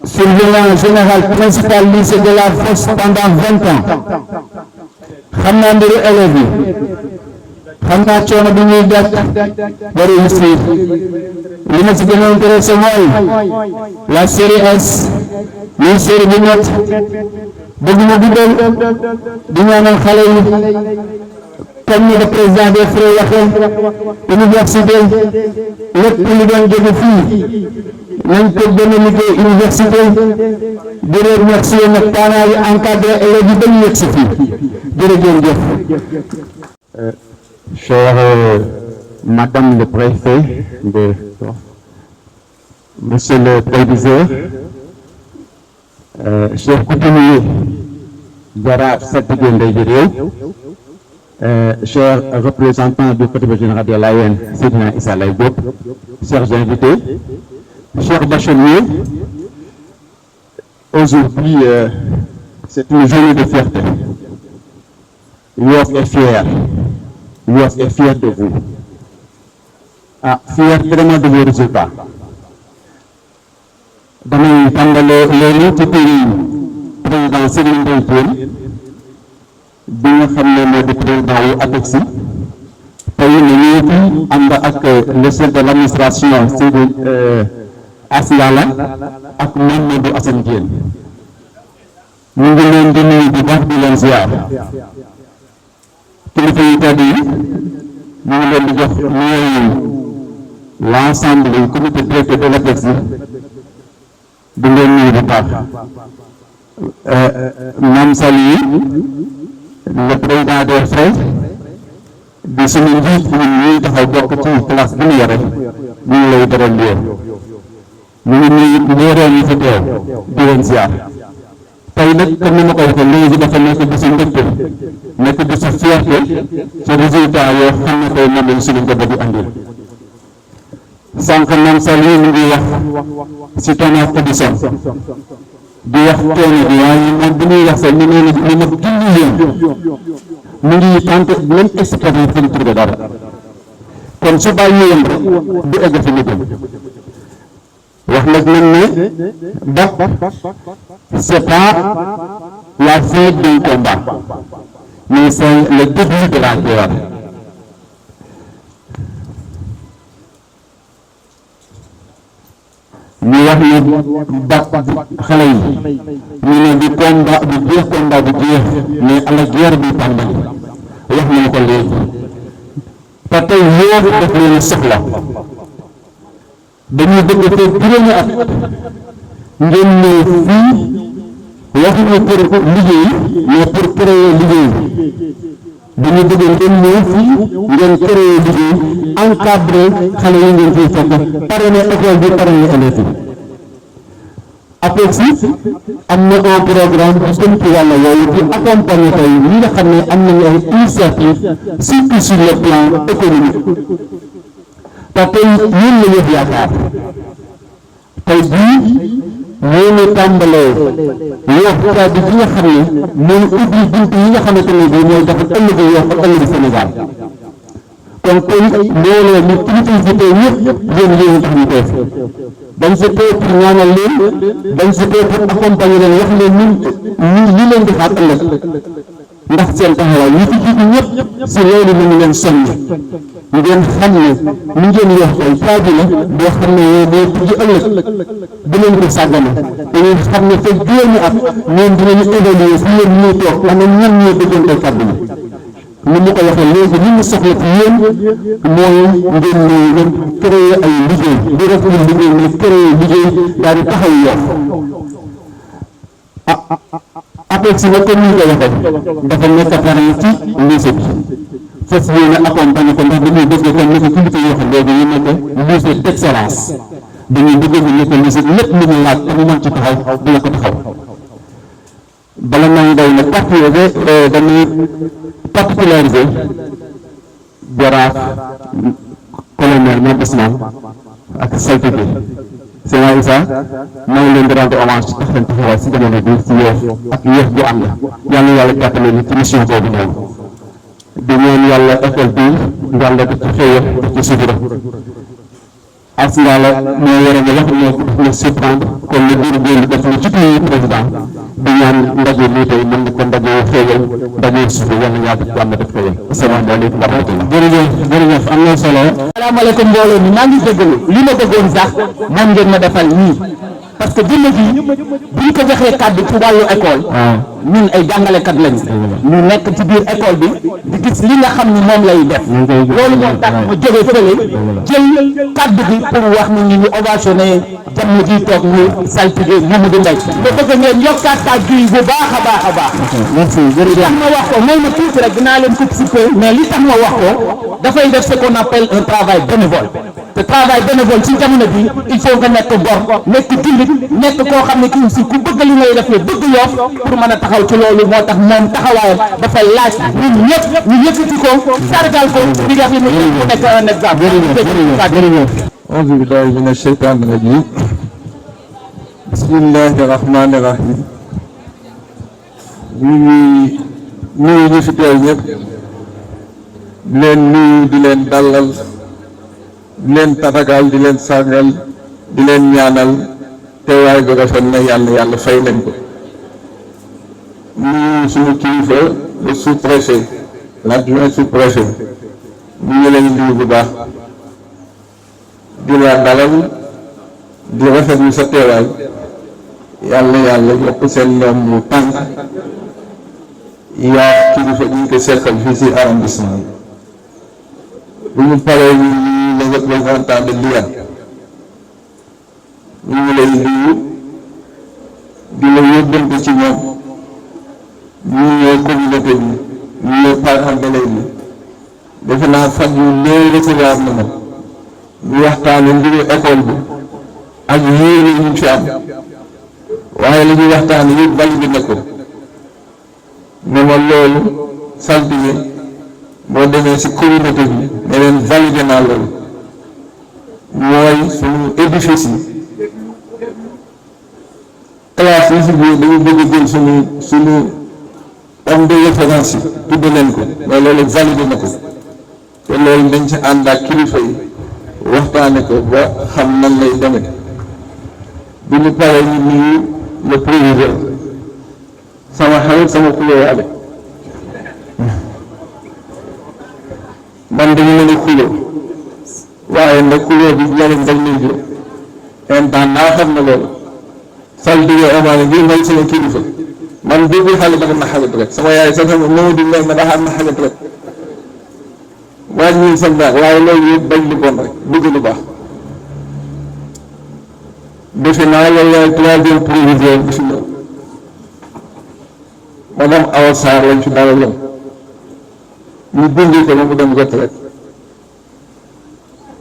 surveillant général principal lycée de la Fosse pendant 20 ans xam naa mbiru élèves yi xam naa coono bi ñuy daj ba réussir li ma ci gën a intéressé mooy la série S muy série bi ñett bëgg ma guddal di ñaanal xale yi comme ni le président des frères waxee université lépp lu doon jóge fii nañ ko gën a liggéey université di remercier nag parents yi encadré élèves yi ba ñu yegg si fii jërëjëf. Chère Madame le Préfet, Monsieur le Proviseur, chers coutumiers Jaraaf Saltige Ndeye Réew, chers représentants du Khalife général des Layènes, Seydina Issa Laye Diop, chers invités, chers bacheliers, aujourd'hui c'est une journée de fierté. Yoff est fier. Yoff est fier de vous. Fier vraiment de vos résultats. damay tàmbale léegi ci turi président Serigne Ndoye Tène bi nga xam ne moo di président wu APEXI tey ñu ngi ànd ak le chef de l'administration Seydou Asiala ak Mamadou Assane Diène ñu ngi leen di nuyu bu baax di leen ziar kilifa yi tedd yi ñu ngi leen di jox nuyu l'ensemble du comité directeur de l'APEXI di leen nuyu bu baax Mame Sali le président des frères di suñu njiit ñun ñuy taxaw bokk ci classe bi ñu yore ñu ngi lay beral yoon ñu ngi nuyu mbooleem yi fi teew di leen ziar tey nag comme ni ma ko waxee léegi dafa nekk bisu mbégte nekk bisu fierté ci résultat yoo xam ne tey moom lañ suñu njaboot di andil sànq Mame Sali mu ngi wax si Thomas Edison di wax teene bi waaye moom bi muy wax sax ñu ne ni ma junni yoon mu ngi tenté même exploité fi ñu trouvé dara kon su bàyyi yoon rek du egg fi ñu jëm wax nag nañ ne bac c'est pas la fin d'un combat mais c'est le début de la guerre. ñu wax ne bac xale yi ñu ne di combat bu jeex mais à la guerre bi tàmbali wax nañu ko léegi te tey loolu daf leen soxla dañuy bëgg te juróomi at ngeen ñëw fii waxuñu pour liggéey mais pour créer liggéey dañu bëgg ngeen ñëw fii ngeen créer liggéey encadré xale yi ngeen fiy fekk pare na école bi pare na élèves yi APEX am na un programme bu jëm ci wàll yooyu di accompagner tey ñi nga xam ne am nañu ay initiative surtout sur le plan économique te tey ñun la ñu yaakaar tey bii ñoo ñu tàmbalee waxtaan bi nga xam ne mooy ubbi bunt yi nga xamante ne bii mooy dafa ëllëg yoo xam ëllëg Sénégal kon tey loolee ñu utilité yëpp yéen yéen tax ñu def dañ si tey pour ñaanal leen dañ si tey pour accompagner leen wax leen ñun li leen di xaar ëllëg ndax seen taxawaay ñi ci jiitu ñëpp si loolu la ñu leen soññ ngeen xam ne ni ngeen wax tey paaji la boo xam ne mooy tijji ëllëg bu leen ko sàggane te ñu xam ne fekk juróomi at ñoom dinañu évaluer fi yéen ñuy toog wax ne ñan ñoo dëggoon tey kàddu ni mu ko waxee léegi li mu soxla ci yéen mooy ngeen créer ay liggéey di def lu liggéey mais créer liggéey daal di taxaw yoon APEX nag comme ni ñu ko waxee dafa nekk parrain ci lycée bi fas yéene accompagner ko ndax dañuy bëgg kon nekk kilifa yoo xam léegi ñu nekk lycée d'excellence dañuy bëgg ñu nekk lycée lépp lu ñu laaj te mu mën ci taxaw dina ko taxaw bala naa ngay nag dañuy particularisé jaraaf colonel moom Ousmane ak saltige Sénégal Issa maa ngi leen di rendre hommage ci tax leen taxawaay si jamono bi ci yéex ak yéex bu am la yàlla yàlla jàppale ni ci mission boobu noonu di ñaan yàlla école bi yàlla def ci xëyal def ci sutura as ngala moo war a nga wax ne daf na surprendre kon le góorgóorlu def na ci tuuti président di ñaan ndaje lii tey mën na ko ndaje xëyal ndaje suuf yàlla yaa def jàmm def xëyal asalaamaaleykum wa rahmatullah jërëjëf am na solo asalaamaaleykum mbooloo mi maa ngi jégalu li ma bëggoon sax moom ngeen ma defal nii parce que jëmm ji bu ñu ko joxee kàddu ci wàllu école ñun ay jàngalekat lañu ñu nekk ci biir école bi di gis li nga xam ni moom lay def loolu moo tax ma jógee fële jël kàddu bi pour wax ni ñu ovationné jàmm ji toog ñu saltige Mamadou Mbaye nga bëgg ngeen yokkaat kàddu yi bu baax a baax a baax merci li tax ma wax ko mooy ma tuuti rek dinaa leen ko expliquer mais li tax ma wax ko dafay def ce qu'on appelle un travail bénévole te travail bénévole ci jamono bi il faut nga nekk gor nekk jullit nekk koo xam ne kii aussi ku bëgg li ngay def la bëgg Yoff pour mën a taxaw ci loolu moo tax moom taxawaayam dafay laaj ñun ñëpp ñu yëkkati ko sargal ko di def li mu nekk un exemple. auzu billahi mina shaytaani rajim bismillahi rahmaani rahim ñu ngi nuyu ñu fi teew ñëpp di leen nuyu di leen dalal di leen tatagal di leen sargal di leen ñaanal teewaay bi rafet na yàlla fay leen ko nuyu suñu kilifa le sous-préfet l'adjoint sous-préfet ñu ngi leen nuyu bu baax di la dalal di rafetlu sa teewaay yàlla yokk seen ñoom bu tànk yaa kilifa ñu ko seqal fii si arrondissement bu ñu paree ñu le représentant de l'IA ñu ngi lay nuyu di la yóbbante ci ñoom ñu ñëw communauté bi ñu ñëw parents d'élèves bi defe naa fan yu néew recevoir na ma ñu waxtaane mbiru école bi ak yéene ñu fi am waaye li ñuy waxtaane yëpp validé na ko ne ma loolu saltige boo demee si communauté bi ne leen validé naa loolu mooy suñu édifice yi classe yi si biir dañu bëgg a jël suñu homme de référence yi tudd leen ko mais loolu validé na ko te loolu dañ ci ànd ak kilifa yi waxtaane ko ba xam nan lay demee bi ñu paree ñu nuyu le président sama xarit sama kuléwaale man dañu mën a kulé waaye nag kulé bi njëriñ dañ lay jur intaan naa xam na loolu saltige omaane ngir ngay sama kilifa man bii bi xale dafa na xarit rek sama yaay sax sama Mamadou Mbaye ma dafa am na xarit rek wàññi sa baax waaye loolu yëpp bañ lu bon rek bëgg lu baax defe naa yow yaay troisième proviseur bi fi ñëw madame Awa Sarr lañ fi dalaloon ñu gunge ko ba mu dem retraite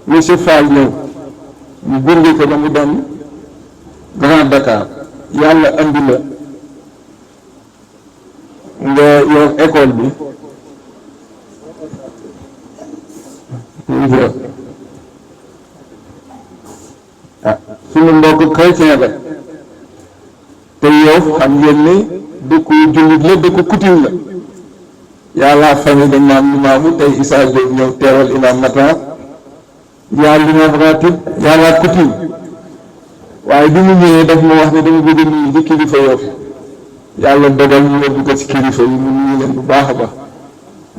monsieur Fall ñëw ñu gunge ko ba mu dem Grand Dakar yàlla andi la nga yor école bi suñu mbokk chrétien la te yow xam ngeen ni dëkku jullit la dëkku coutume la yàlla famille dañ naan imaamu tey Issa Diop ñëw teewal imam Matar yaa l'imam ratib yàlla coutume waaye bi mu ñëwee daf ma wax ne dama bëgg a nuyu ci kilifa Yoff yàlla dogal ñu yóbbu ko ci kilifa yi mu nuyu leen bu baax a baax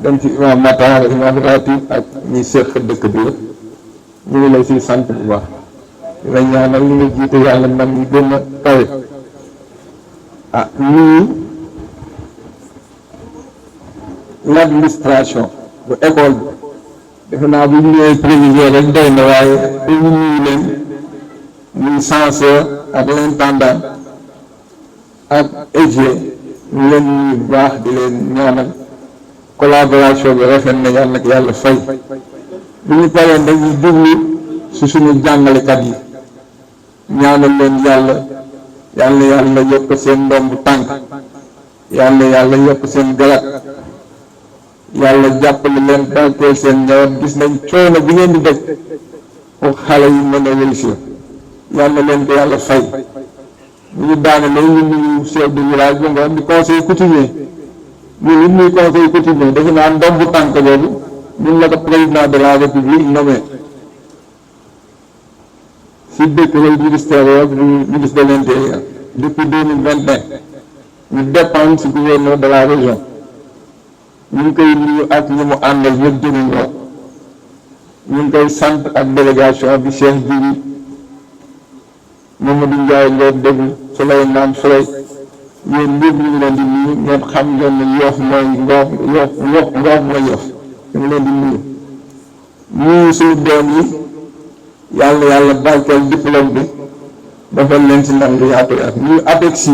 dem ci imam Matar imam ratib ak ñi seq dëkk bi yëpp ñu ngi lay siy sant bu baax dina ñaanal li nga jiite yàlla ndam yi gën a kawe nuyu l'administration bu école bi defe naa bu ñu ñëwee préviseur rek doy na waaye dañu nuyu leen muy censeur ak l'intendant ak EG ñu leen nuyu bu baax di leen ñaanal collaboration bi rafet na yàlla na yàlla fay bu ñu paree dañuy jublu si suñu jàngalekat yi ñaanal leen yàlla yokk seen ndomb tànk yàlla yokk seen garat yàlla jàppale leen barkeel seen njaboot gis nañ coono bi ngeen di def pour xale yi mën a réussir yàlla leen ko yàlla fay bu ñu daanalee ñu nuyu chef de village bu ngoon di conseil coutumier ñun it muy conseil coutumier defe naa ndomb tànk boobu ñun la ko président de la république nommé si décret ministériel du ministre de l'Intérieur depuis 2021 ñu dépend si gouverneur de la région ñu ngi koy nuyu ak ñi mu àndal ñëpp jëriñ ko ñu ngi koy sant ak délégation bi Cheikh Djibi Mamadou Ndiaye leen déglu Souleymane Faye yéen ñëpp ñu ngi leen di nuyu ñoom xam ngeen ne Yoff mooy Ngoof mooy Yoff ñu ngi leen di nuyu suñu doom yi yàlla barkeel diplôme bi defal leen si ndam lu yaatu ak ñu APEXI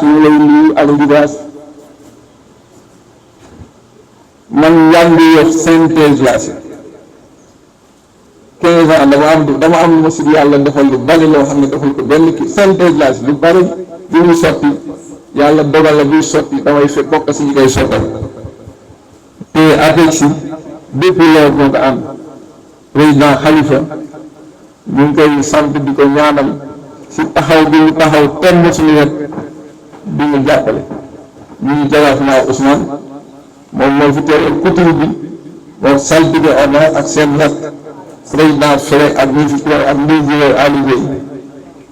ñu lay nuyu ak Ndigaas man njàngi Yoff synthèse laa si 15 ans dama am lu ma si yàlla defal lu bari loo xam ne defal ko benn kii synthèse laa si lu bari bi muy sotti yàlla dogal la buy sotti damay fekk bokk si ñi koy sottal te APEXI depuis loolu moo ko am président Khalifa ñu ngi koy sant di ko ñaanal si taxaw bi ñu taxaw temb suñu wet di ñu jàppale ñu ngi jagaaf naa Ousmane moom mooy fi teewal couture bi moom saltige honneur ak seen nag président Fere ak ñi fi teew ak ministre Aliou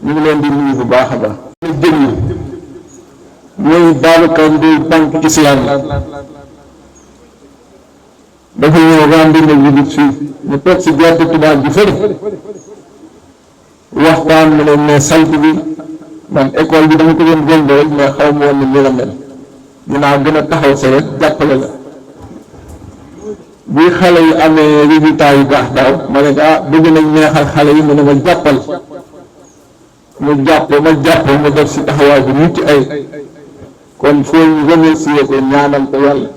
ñu ngi leen di nuyu bu baax a baax jëmm mooy Babacar Ndoye banque islamique dafa ñëw rendre na visite fii ñu toog si gerte tubaab bi fële waxtaan mu leen ne sant bi man école bi dama ko doon góob rek mais xaw ma woon ne ni la mel dinaa gën a taxaw sa rek jàppale la bi xale yi amee résultat yu baax daaw ma ne bëgg nañ neexal xale yi mu ne ma jàppal ma def si taxawaay bu mucc ay kon foo ñu remercier ko ñaanal ko yàlla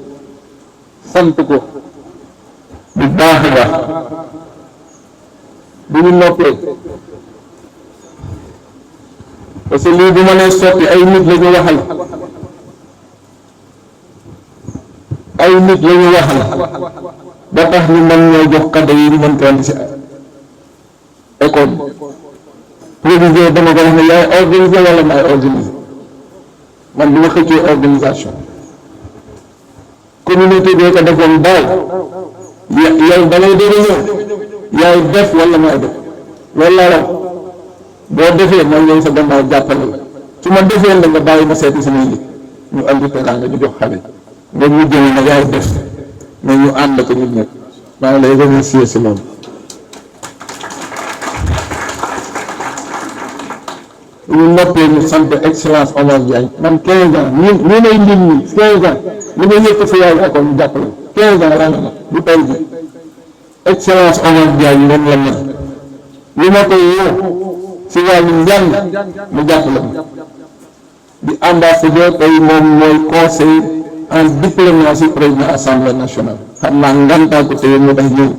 sant ko bu baax a baax bu ñu noppee parce que lii bu ma nee sotti ay nit la ñu waxal ba tax ñu mën ñoo jox cadeau yi ñu mën ko andi si école proviseur dama ko wax ne yaay organisé wala maay organisé man du ma xëccee organisation communauté boo ko defoon daaw yow da ngay dégg ñëw yaay def wala maay def loolu laa wax boo defee man ñëw sa gannaaw jàppale la su ma defee la nga bàyyi ma seeti samay nit ñu andi teraanga ñu jox xale nga ñu jël na yaay def mais ñu ànd ko ñun ñëpp maa ngi lay remercier si loolu. ñu noppee ñu sant excellence Omar Diagne man 15 ans ñu lay lim nii 15 ans li ma yëkk si yaay école ñu jàppale 15 ans laa nga bu tey bi excellence Omar Diagne moom la mel li ma koy woo si wàllu njàng mu jàppale ma di ambassadeur tey moom mooy conseil en diplomatie président assemblée nationale xam naa ngantaa ko tey mu tax ñëw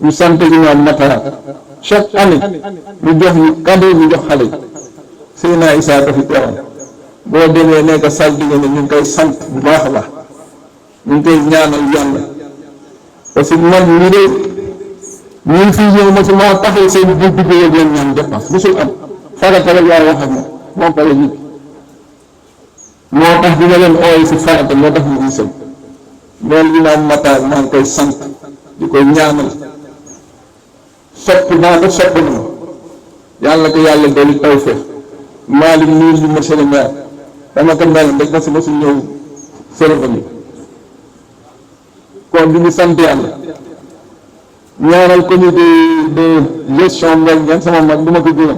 ñu sant ñu ñoom Matar chaque année ñu jox ñu cadeau ñu jox xale yi Seydina Issa dafa teewoon boo demee nekk saltige ne ñu ngi koy sant bu baax a baax ñu ngi koy ñaanal yàlla parce que man ñu de ñun fii ñëw mosuma taxaw seen buntu bi yëg leen ñaan dépense mosul am farata rek yaa wax ak moom pare ñu moo tax dina leen ooy si farata moo tax mu gisal loolu Imam Matar maa ngi koy sant di koy ñaanal soppi naa ko soppi na ma yàlla ko yàlla dolli tawfeex Malick nuyu ñu monsieur le maire dama ko mel rek na si ma si ñëw cérémonie kon di ñu sant yàlla ñaanal comité de gestion ngeen ngeen sama mag du ma ko gërëm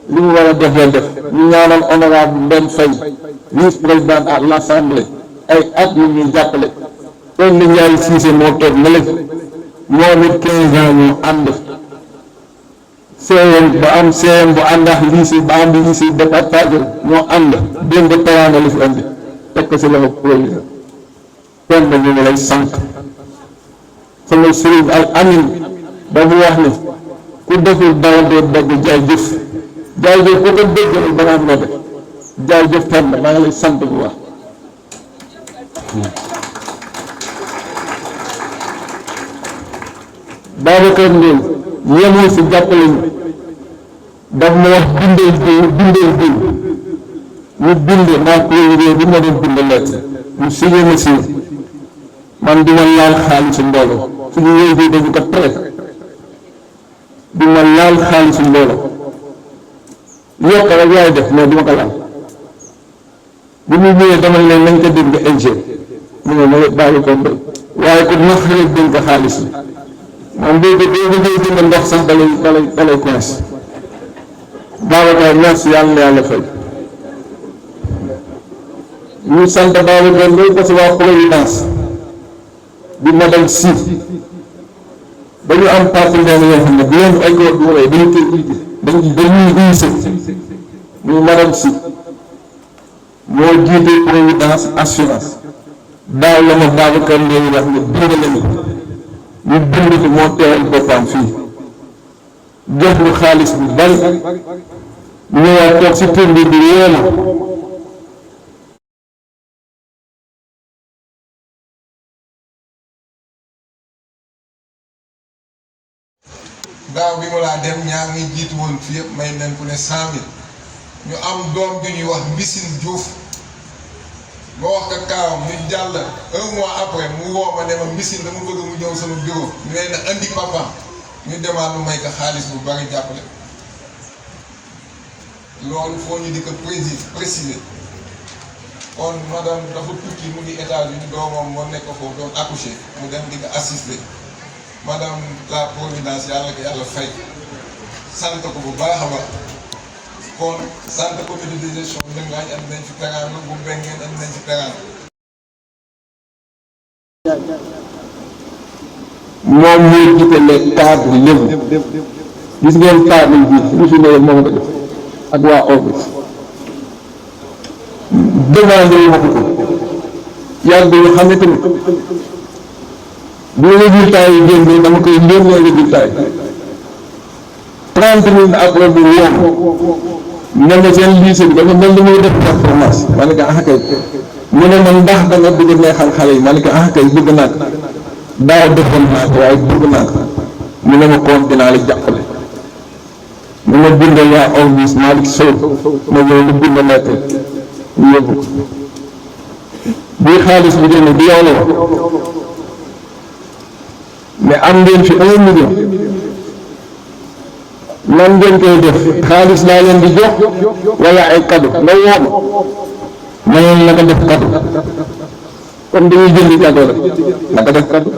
li mu war a def leen def ñu ñaanal honorable Mbène Faye vice président à l'Assemblée ay at yu ñuy jàppale kon li Ndiaye Cissé moo toog na léegi moom it 15 ans ñu ànd CM ba am CM bu ànd ak lycée ba am lycée départemental ñoo ànd dégg nga teraanga li fi andi teg ko si loxo proviseur kon ñu ngi lay sant sama sëriñ al amin dafa wax ne ku deful dara doo dégg jaajëf jaajëf ku ko dégg rek danaa am loo def jaajëf tam maa ngi lay sant bu baax. Babacar Ndeye yemul si jàppale ñu daf ma wax bindeel ñu bind maa proviseur bi ma doon bind lettre mu signé ma si man duma laal xaalisu mbooloo suñu wéy bi dañu ko tere duma laal xaalisu mbooloo yokk rek yaay def mais duma ko laal bu ñu ñëwee dama leen nañ ko dégg NG mu ne ma bàyyi ko mbay waaye ko nax rek dénk ko xaalis bi moom boo ko jënd ndox sax dalay coince Babacar merci yàlla na yàlla fay ñu sant Babacar Ndeye parce que waa Providence bi madame Si dañu am partenaire yoo xam ne bu leen ay góor du waree dañuy unissé muy madame Si moo jiite Providence assurance daaw la ma Babacar Ndeye wax ne bindale ñu bind ko moo teewal boppam fii jox ñu xaalis bu bari ñëwaat toog si tur bi yéena daaw bi mu laa dem ñaar ngi jiitu woon fii yëpp may nañ ku ne 100 000 ñu am doom bi ñuy wax Mbissine Diouf ma wax ko kaawam ñu jàll 1 mois après mu woo ma ne ma Mbissine dama bëgg mu ñëw sama bureau ñu ne na andi papa ñu demaat mu may ko xaalis bu bari jàppale loolu foo ñu di ko préciser kon madame dafa tukki mu ngi États-Unis doomam moo nekk foofu doon accoucher mu dem di ko assister madame la Providence yàlla ko yàlla fay sant ko bu baax a baax kon sant comité de gestion Ndëngaañ am nañ fi teraanga bu Mbengeen am nañ fi teraanga. moom mooy jiite les cadres léegi gis ngeen cadre bi lu fi ne moom nga def ak waa OBS demandé wu ma ko yàgg ñu xam ne tamit bu résultat yi génn dama koy yónnee résultat yi 30 minutes après bu woo ne ma seen lycée bi dafa mel ni muy def performance ma ne ko ah kay mu ne man ndax da nga bëgg neexal xale yi ma ne ko ah kay bëgg naa ko daaw defoon naa ko waaye bëgg naa ko mu ne ma koon dinaa la jàppale mu ma bindal waa OBS Malick Sow ma ñëw lu bind nekk ñu yóbbu ko bii xaalis bi génn di yow la wax mais am ngeen fi 1 million nan ngeen koy def xaalis laa leen di jox wala ay cadeau nga woo ma ne la ko def cadeau comme dañuy jëndi cadeau rek la ko def cadeau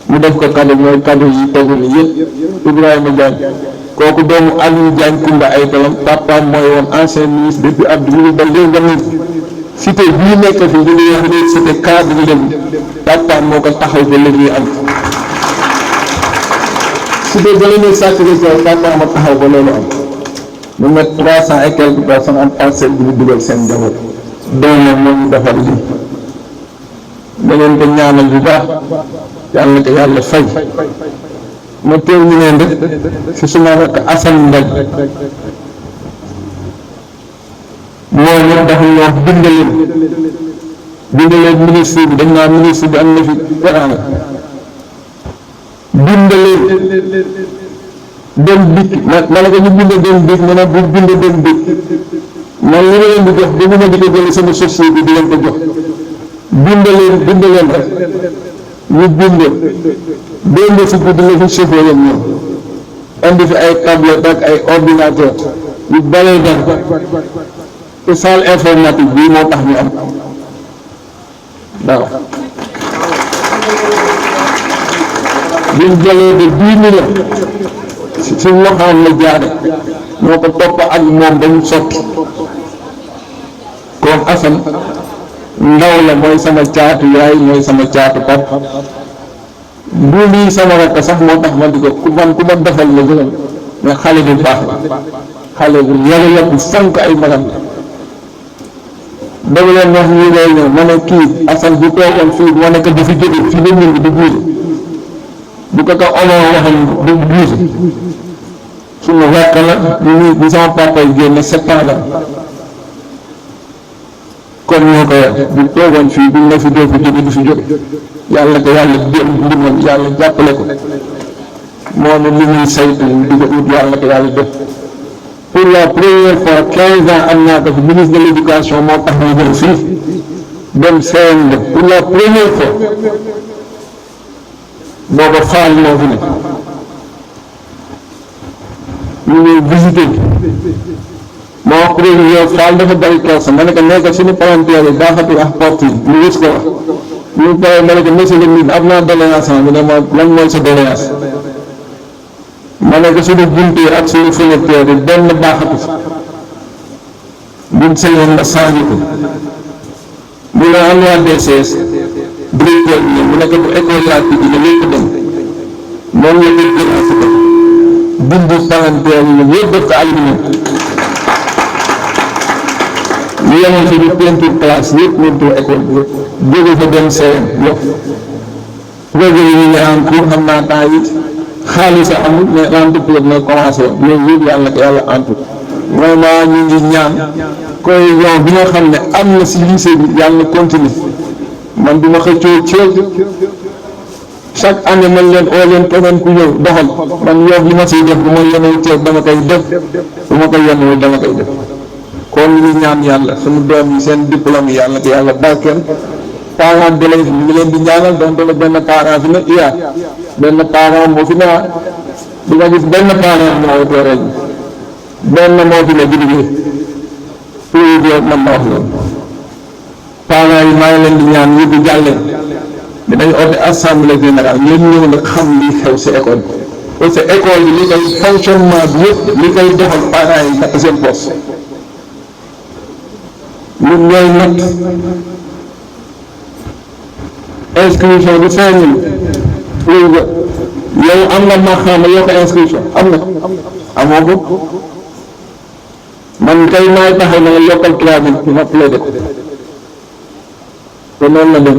mu def ko cadeau mooy cadeau yi tegu ni yëpp Ibrahima Diagne kooku doomu Aliou Diagne Koumba ay doom papaam mooy woon ancien ministre depuis Abdou Diouf ba léegi nga cité bii nekk fi ñu ngi wax ne cité cadre bi dem papaam moo ko taxaw ba léegi am cité ba la ñuy sacré papaam a taxaw ba loolu am mu met 300 et quelques personnes am parcelle bi ñu dugal seen njaboot doomam moo ñu defal lii da ngeen ko ñaanal bu baax yàlla ko yàlla fay ma terminé rek si suma rakk Assane Mbaye moom it dafa ñu wax bindaleen ministre bi dañ naa ministre bi am na fi teraanga bindaleen dem dikk ma ne ko ñu bind dem dikk ma ne bu bind dem dikk man li ma leen di jox ba ma di ko jëlee sama société di leen ko jox bindaleen rek ñu bind démb si guddi la fi chauffeur yam ñoom andi fi ay tablette ak ay ordinateur yu baree def te salle informatique bii moo tax ñu am waaw biñ jëlee de 10 millions si loxoom la jaare moo ko topp ak moom ba ñu sotti kon Assane ndaw la mooy sama caatu yaay mooy sama caatu pap bu lii sama rakk sax moo tax ma di ko ku ma defal la gënal mais xale bu baax la xale bu yàlla yàpp fonk ay magam dama leen wax ñu lay ñëw ma ne kii Assane bu toogoon fii ma ne ko dafa jóge fii la ñëw di buuse bu ko Omar waxee du buuse suñu rakk la ñu sama papa yi génne 7 ans la kon ñoo ko yor bu toogoon fii buñ la fi doo fi jóge du fi jóge yàlla ko yàlla déem ndimbal yàlla jàppale ko moo ne li muy saytu di ko ut yàlla ko yàlla def pour la première fois 15 ans am naa ko fi ministre de l'éducation moo tax ñu jël fii dem CND pour la première fois booba Fall moo fi ne ñu ñëw visité moo wax président Fall dafa bari kersa ma ne ko nekk suñu palanteer yi baaxatu ak porte yi ñu gis ko wax ñu pare ma ne ko monsieur le ministre am naa doléance mu ne ma lan mooy sa doléance ma ne ko suñu bunte ak suñu fenêtre yi benn baaxatu si buñ sañoon nga changé ko mu ne am waa DCS directeur bi mu ne ko bu école laa tijji ne lépp dem moom la ñu jël ak ko bindu palanteer yi ñoom yëpp def ko aluminium ñu yemoon fi di peinture classe yëpp peinture école bi jóge fa dem CM yëpp projet yi ñu ne en cours xam naa temps yi xaalis a amul mais entreprise na commencé mais yëpp yàlla ko yàlla entre vraiment ñu ngi ñaan cohésion bi nga xam ne am na si lycée bi yàlla continue man du ma xëccoo ceeb chaque année man leen oo leen keneen ku ñëw doxal man yow li ma siy def bu ma yenoo ceeb dama koy def bu ma ko yenoo dama koy def kon ñu ngi ñaan yàlla suñu doom yi seen diplôme yi yàlla ko yàlla barkeel parents d'élèves ñu ngi leen di ñaanal donte la benn parent fi ne iya benn parent moo fi ne di nga gis benn parent moo ko rek benn moo fi ne di liggéey pour man ma wax loolu parents yi maa ngi leen di ñaan yëpp jàlleen dinañ oote assemblée générale ngeen ñëw nga xam li xew si école bi parce que école bi li koy fonctionnement bi yëpp li koy doxal parents yi takk seen poste ñun ñooy natt inscription bi 5000 pour yow am nga maxaama yokk inscription am na amoo ko man kay maay taxaw na nga yokkal 3000 ma plaidé ko te noonu la dem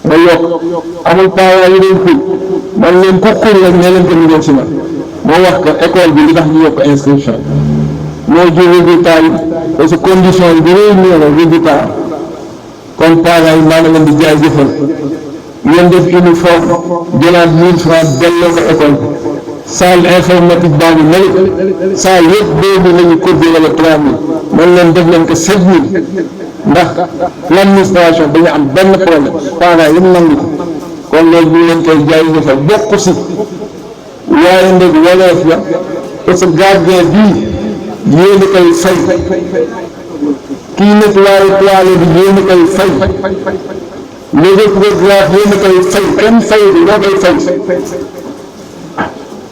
nga yokk amul parents yi doon xul man leen ku xul rek ne leen ko ñu doon si man moo wax que école bi li tax ñu yokk inscription moo jur résultat yi parce que condition yi bi réunir résultat kon parents yi maa ngi leen di jaajëfal ngeen def uniforme jëlaat 1000 francs delloo ko école bi salle informatique baa ngi mel salle yëpp 2000 la ñu courbe wala 3000 man leen def leen ko 7000 ndax l'administration dañu am benn problème parents yi nangu ko kon loolu ñu leen koy jaajëfal bokk si waaye ndeg waleef ya parce que gardien bii yéen a koy fay kii nettoyé toilette bi yéen a koy fay léegi photographe yéen a koy fay kenn fay bi loo koy fay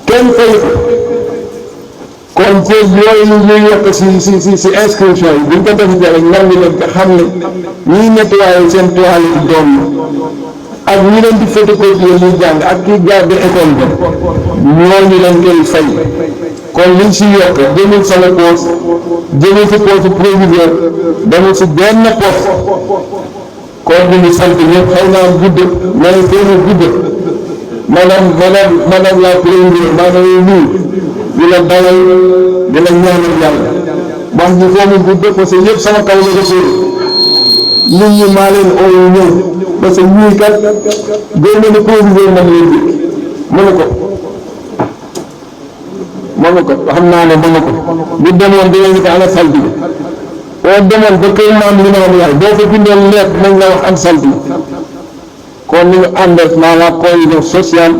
kenn fay kon ceeb yooyu ñuy yokk si inscription yi buñ ko def njëriñ nangu leen ko xam ne ñiy nettoyé seen toilette doom ak ñi leen di photocopier ñuy jàng ak kii garde école ba ñooñu leen koy fay kon liñ si yokk jëmul sama poos jëmul si poosu proviseur demul si benn poos kon ñu ngi sant ñëpp xaw naa gudd mais gën a gudd madame la première maa ngi lay nuyu di la dalal di la ñaanal yàlla wax ñu foo mu gudd parce que yëpp sama kaw la ko sóor nit ñi maa leen oo ñëw parce que ñii kat gën na ni président man leen dikk mënu ko xam naa ne mënu ko bu demoon dinañu ko ana salti bi boo demoon ba kër maam li ma wax boo fa bindoon lekk nañ la wax am salti kon ni ñu ànd ak maanaam cohésion sociale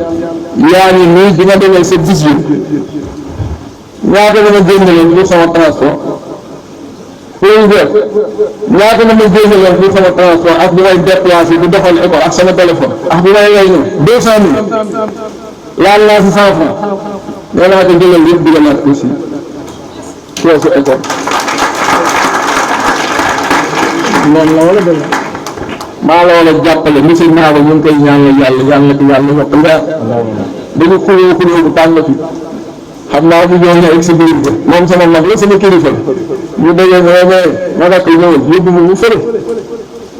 yaa ngi nii bi nga demee sa 18 ñaata dama génneloon pour sama transport président ñaata dama génneloon pour sama transport ak bi may déplacé di doxal école ak sama téléphone ak bi may lay ñëw 200 000 laal naa si 100 francs nee naa ko jëlal yëpp di gën a aussi keesu école noonu la wala dëgg maa la war a jàppale monsieur Maaba ñu ngi koy ñaanal yàlla di yàlla yokk leer dañu xuloo bu tàng fi xam naa bu ñëw ne ak si biir bi moom sama mag la sama kilifa ñu déggee ma rakk ñëwal yóbbu mu fële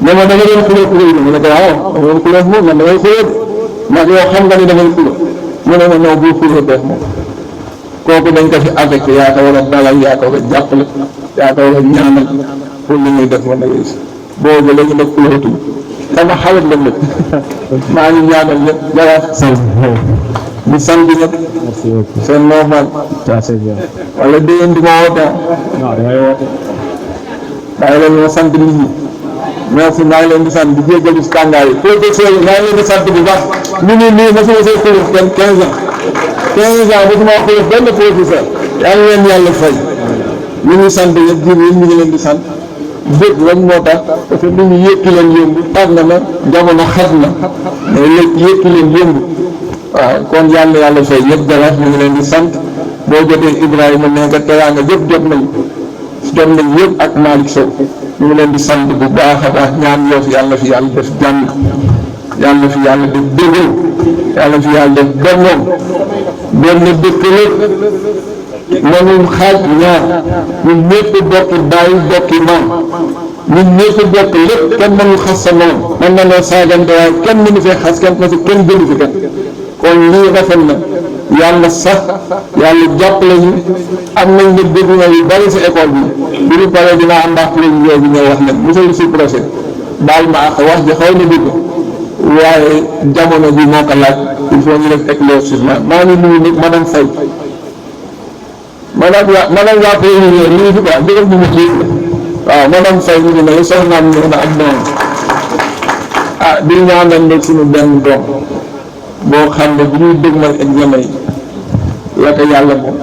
ne ma dama doon xuloo yi ma ne ko waaw dama doon xuloo moom man damay xuloo de ndax yow xam nga ni damay xuloo mu ne ma non bu xuloo def moom kooku dañ ko fi affecté yaa ko war a dalal yaa ko war a jàppale yaa ko war a ñaanal pour li muy def man nag boobu la ñu def xulootu sama xarit la nag maa ngi ñaanal ñëpp jaraaf di sant ñëpp c'est normal wala déwén di ma woote bàyyi leen ma sant nit ñi merci maa ngi leen di sant di jéggalu si tàngaay yi professeur yi maa ngi leen di sant bu baax ñu ngi nii ma suma see xuluf kenn 15 ans ba suma xuluf benn professeur yàlla leen yàlla fay ñu ngi sant ñëpp jur yi ñu ngi leen di sant dëgg rek moo tax parce que nit ñi yëkki leen yëngu tàgg na jamono xat na mais léegi yëkki leen yëngu waaw kon yàlla fay ñëpp jaraaf ñu ngi leen di sant boo jotee Ibrahima ne nga teraanga yëpp jot nañ yëpp ak Malick Sow ñu ngi leen di sant bu baax a baax ñaan yoo fi yàlla def jàmm yàlla fi yàlla def dëggal yàlla fi yàlla def bennoom benn dëkk lépp mënul xaaj ñaar ñun ñëpp bokki bàyyi bokki maam ñun ñëpp bokk lépp kenn mënul xas sa moom mën na noo saagante waaye kenn mënu fee xas kenn parce que kenn gënu fi kenn kon lii rafet na yàlla sax yàlla jàppale ñu am nañ ne dégg na yu bari si école bi ñu paree dinaa am ndax président bi ñëw wax ne monsieur le sous-préfet baal ma ak wax ji xaw na dugg waaye jamono bi moo ko laaj il faut ñu def éclaircissement maa ngi nuyu nag madame Faye madame waa président lii fi quoi dëggal ñu mu xiif waaw madame Faye ñu ngi ne soxnaam ñëw na ak doom di ñaanal nag suñu benn doom boo xam ne bu ñuy dëgmal examen yi la ko yàlla moom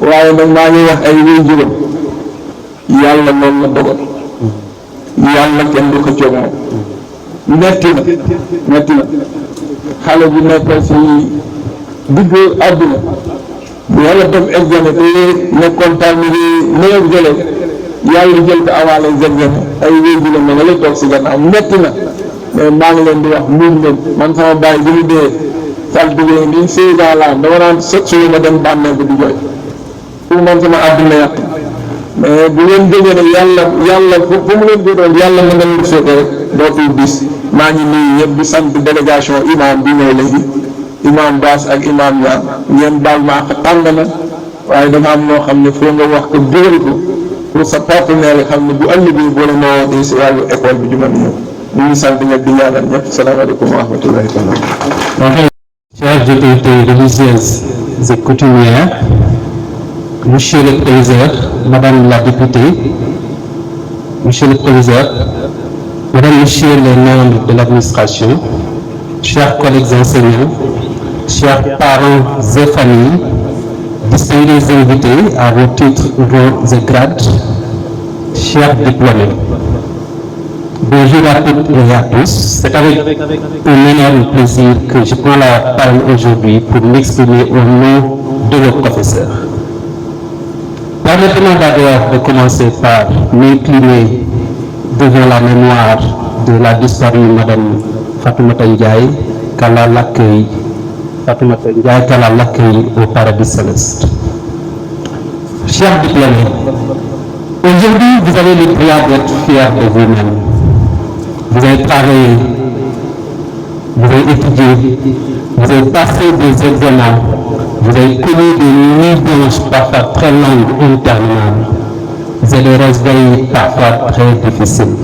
waaye nag maa ngi wax ay wéy juróom yàlla moom la dogal yàlla kenn du ko coog moom metti na xale bu nekk si diggu àdduna bu yàlla def examen te nekkoon parmi les meilleurs élèves yàlla jël ko avant les examens ay wéy juróom ma nga lay toog si gannaaw metti na mais maa ngi leen di wax muñ leen man sama bàyyi bi ñu dee saltige ni 16 ans la dama naan chaque jour ma dem bàmmeel bi di jooy pour man sama àdduna yàq mais bu ngeen jógee ne yàlla fu mu leen jotoon yàlla mën na leen soog rek dootul bis maa ngi nuyu ñëpp di sant délégation imam bi ñëw léegi imam Bass ak imam Niang ngeen baal ma ak tàng na waaye dafa am loo xam ne foo nga wax ko digal ko pour sa partenaire yi xam ne bu ëllëgee boo leen wootee si wàllu école bi ju mën ñëw ñu ngi sant ñëpp di ñaanal ñëpp salaamaaleykum wa rahmatullahi taala. Chers autorités religieuses et coutumières, Monsieur le Président, Madame la députée, Monsieur le Président, Mesdames, Messieurs les membres de l'administration, chers collègues enseignants, chers parents et familles, distingués invités à vos titres, rangs et grades, chers diplômés. Bonjour à toutes et à tous. C'est avec un énorme plaisir que je prends la parole aujourd'hui pour m'exprimer au nom de nos professeurs. Permettez-moi d'abord de commencer par m'incliner devant la mémoire de la disparue Madame Fatoumata Ndiaye, qu'Allah l'accueille au paradis céleste. Chers diplômés, aujourd'hui vous avez le droit d'être fiers de vous-même. Vous avez travaillé vous avez étudié, vous avez passé des examens, vous avez connu des nuits blanches parfois très longues, interminables. Vous avez des réveils parfois très difficiles.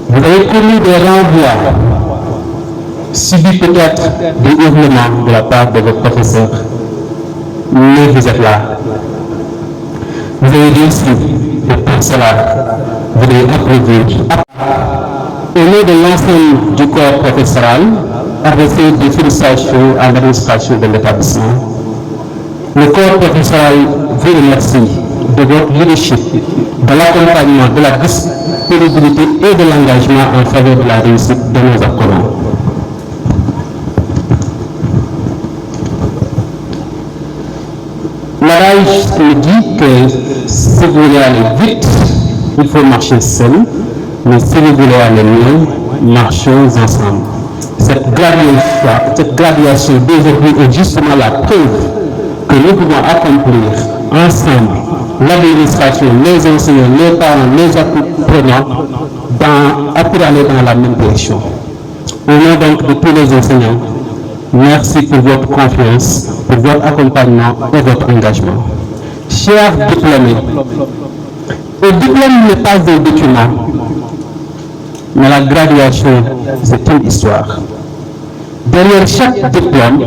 Vous avez connu des renvois, subi peut-être des hurlements de la part de vos professeurs, mais vous êtes là. Vous avez réussi, et pour cela, vous avez approuvé. Au nom de l'ensemble du corps professoral, adresser des félicitations à l'administration de l'établissement. Le corps professoral vous remercie de votre leadership, de l'accompagnement, de la disponibilité et de l'engagement en faveur de la réussite de nos apprenants. L'adage me dit que si vous voulez aller vite, il faut marcher seul, mais si vous voulez aller mieux, marchons ensemble. Cette graduation d'aujourd'hui est justement la preuve que nous pouvons accomplir ensemble, l'administration, les enseignants, les parents, les apprenants, pour aller dans la même direction. Au nom donc de tous les enseignants, merci pour votre confiance, pour votre accompagnement et votre engagement. Chers diplômés, le diplôme n'est pas un document, mais la graduation, c'est une histoire. Derrière chaque diplôme,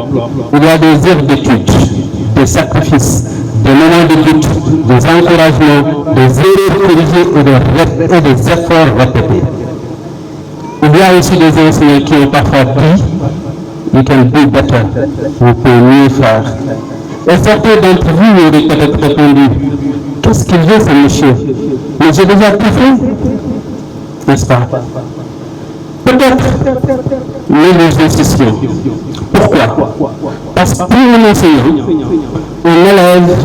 il y a des heures d'études, des sacrifices, des moments de doute, des encouragements, des erreurs corrigées et des efforts répétés. Il y a aussi des enseignants qui ont parfois dit you can do better, vous pouvez mieux faire. Et certains d'entre vous auraient peut-être répondu, qu'est-ce qu'il veut ce monsieur? Mais j'ai déjà tout fait, n'est-ce pas? Peut-être, mais nous insistons. Pourquoi? Parce que pour un enseignant, un élève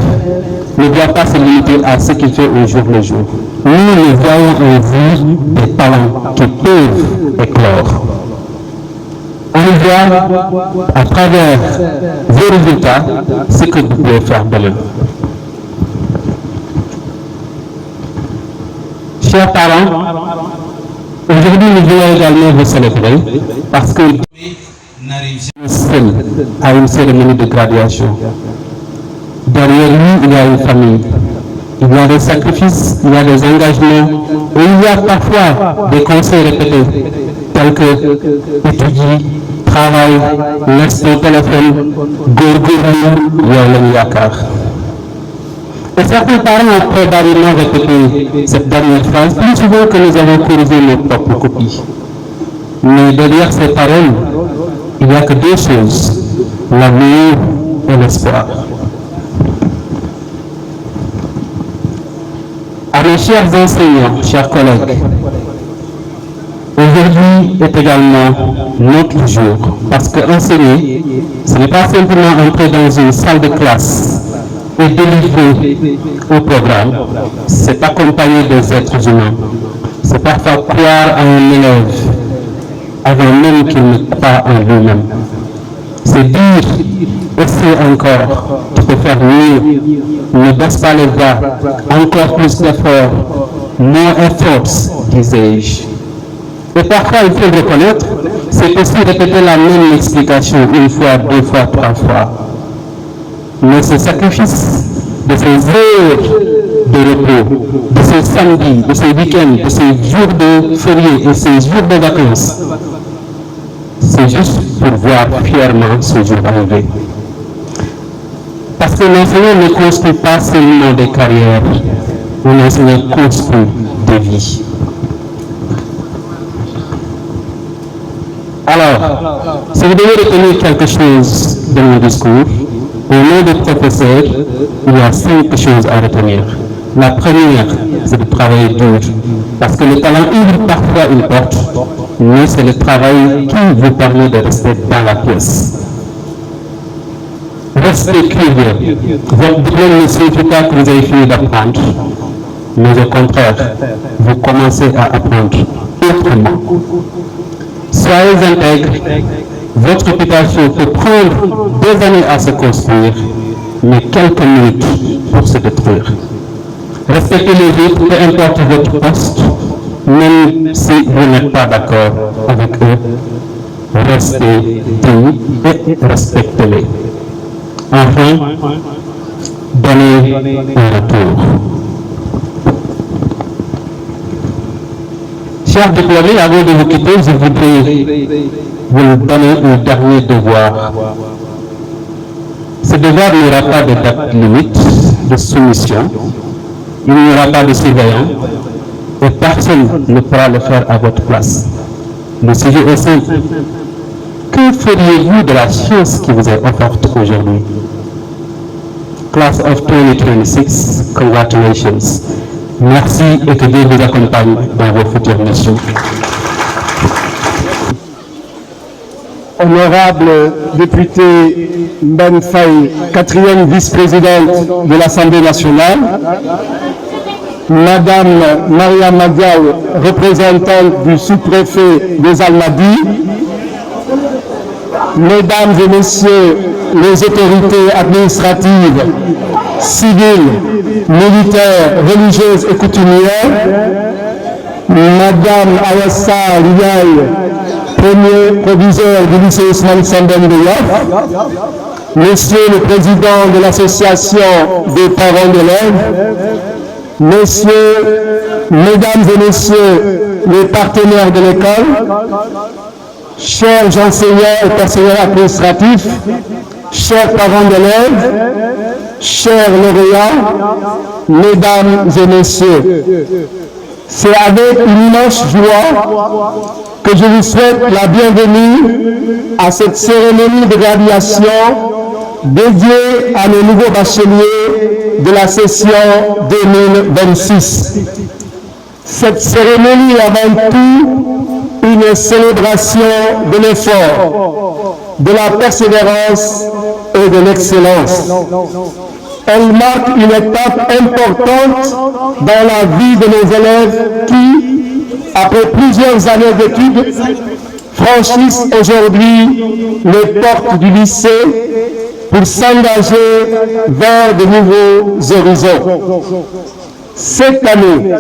ne doit pas se limiter à ce qu'il fait au jour le jour. Nous voyons en vous des talents qui peuvent éclore. On voit à travers vos résultats ce que vous pouvez faire de l'eux. Chers parents, aujourd'hui nous voulons également vous célébrer parce que seul à une cérémonie de graduation. Derrière lui, il y a une famille. Il y a des sacrifices, il y a des engagements, et il y a parfois des conseils répétés, tels que étudier, travail, laisse ton téléphone, góorgóorlu, yow lañu yaakaar. Et certains parents ont probablement répété cette dernière phrase plus souvent que nous avons corrigé nos propres copies. Mais derrière ces paroles, il n'y a que deux choses, l'amour et l'espoir. À mes chers enseignants, chers collègues, aujourd'hui est également notre jour, parce qu'enseigner, ce n'est pas simplement entrer dans une salle de classe et délivrer un programme, c'est accompagner des êtres humains, c'est parfois croire à un élève avant même qu'il ne croit en lui-même. C'est dire, essaie encore, tu peux faire mieux, ne baisse pas les bras, encore plus d'efforts, more efforts, disais-je. Et parfois, il faut le reconnaître, c'est aussi répéter la même explication une fois, deux fois, trois fois. Mais ce sacrifice de ces heures de repos, de ces samedis, de ces week-ends, de ces jours de fériés et ces jours de vacances, c'est juste pour voir fièrement ce jour arriver. Parce que l'enseignant ne construit pas seulement des carrières, l'enseignant construit des vies. Alors, si vous devez retenir quelque chose de mon discours, au nom des professeurs, il y a 5 choses à retenir. La première, c'est de travailler dur, parce que le talent ouvre parfois une porte, mais c'est le travail qui vous permet de rester dans la pièce. Restez curieux. Votre diplôme ne signifie pas que vous avez fini d'apprendre, mais au contraire, vous commencez à apprendre autrement. Soyez intègres. Votre réputation peut prendre des années à se construire, mais quelques minutes pour se détruire. Respectez les autres, peu importe votre poste, même si vous n'êtes pas d'accord avec eux. restez dignes et respectez-les. Enfin, donnez un retour. Chers diplômés, avant de vous quitter, je voudrais vous donner un dernier devoir. Ce devoir n'aura pas de date limite de soumission, il n'y aura pas de surveillant et personne ne pourra le faire à votre place. Le sujet est simple. Que feriez-vous de la chance qui vous est offerte aujourd'hui? Class of 2026, congratulations. Merci et que Dieu vous accompagne dans vos futures missions. Honorable député Ben Faye, 4e vice-présidente de l'Assemblée nationale, Madame Maria Madiaw, représentante du sous-préfet des Almadies, Mesdames et Messieurs les autorités administratives, civiles, militaires, religieuses et coutumières, Madame Ayassa Liaï, premier proviseur du lycée Ousmane Sembène de Yoff, Monsieur le président de l'association des parents d'élèves, Mesdames et Messieurs les partenaires de l'école, chers enseignants et personnels administratifs, chers parents d'élèves, chers lauréats, Mesdames et Messieurs, c'est avec une immense joie que je vous souhaite la bienvenue à cette cérémonie de graduation dédiée à nos nouveaux bacheliers de la session 2026. Cette cérémonie est avant tout une célébration de l'effort, de la persévérance et de l'excellence. Elle marque une étape importante dans la vie de nos élèves qui, après plusieurs années d'études, franchissent aujourd'hui les portes du lycée pour s'engager vers de nouveaux horizons. Cette année,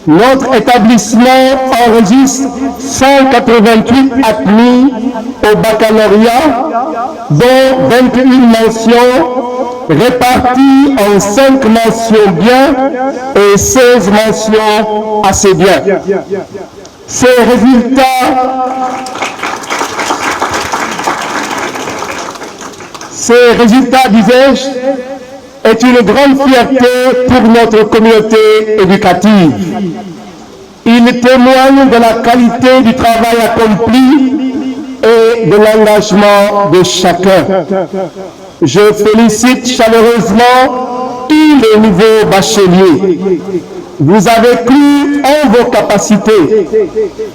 notre établissement enregistre 188 admis au baccalauréat, dont 21 mentions réparties en 5 mentions bien et 16 mentions assez bien. Ces résultats, disais-je, est une grande fierté pour notre communauté éducative. Il témoigne de la qualité du travail accompli et de l'engagement de chacun. Je félicite chaleureusement tous les nouveaux bacheliers. Vous avez cru en vos capacités.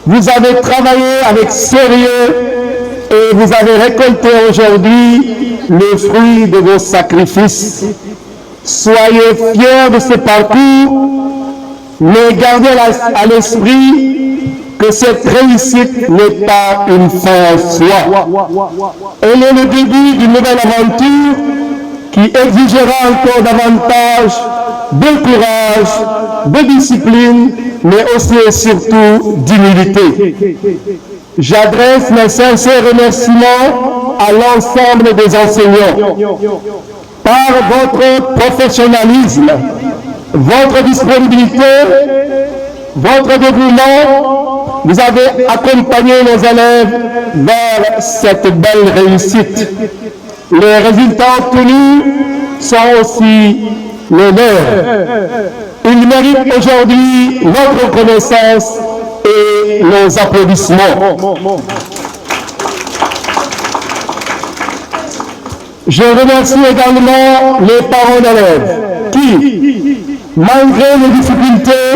Vous avez travaillé avec sérieux et vous avez récolté aujourd'hui le fruit de vos sacrifices. Soyez fiers de ce parcours, mais gardez à l'esprit que cette réussite n'est pas une fin en soi. Elle est le début d'une nouvelle aventure qui exigera encore davantage de courage, de discipline, mais aussi et surtout d'humilité. J'adresse mes sincères remerciements à l'ensemble des enseignants. Par votre professionnalisme, votre disponibilité, votre dévouement, vous avez accompagné nos élèves vers cette belle réussite. Les résultats obtenus sont aussi les leurs. Ils méritent aujourd'hui notre reconnaissance et nos applaudissements. Je remercie également les parents d'élèves qui, malgré les difficultés,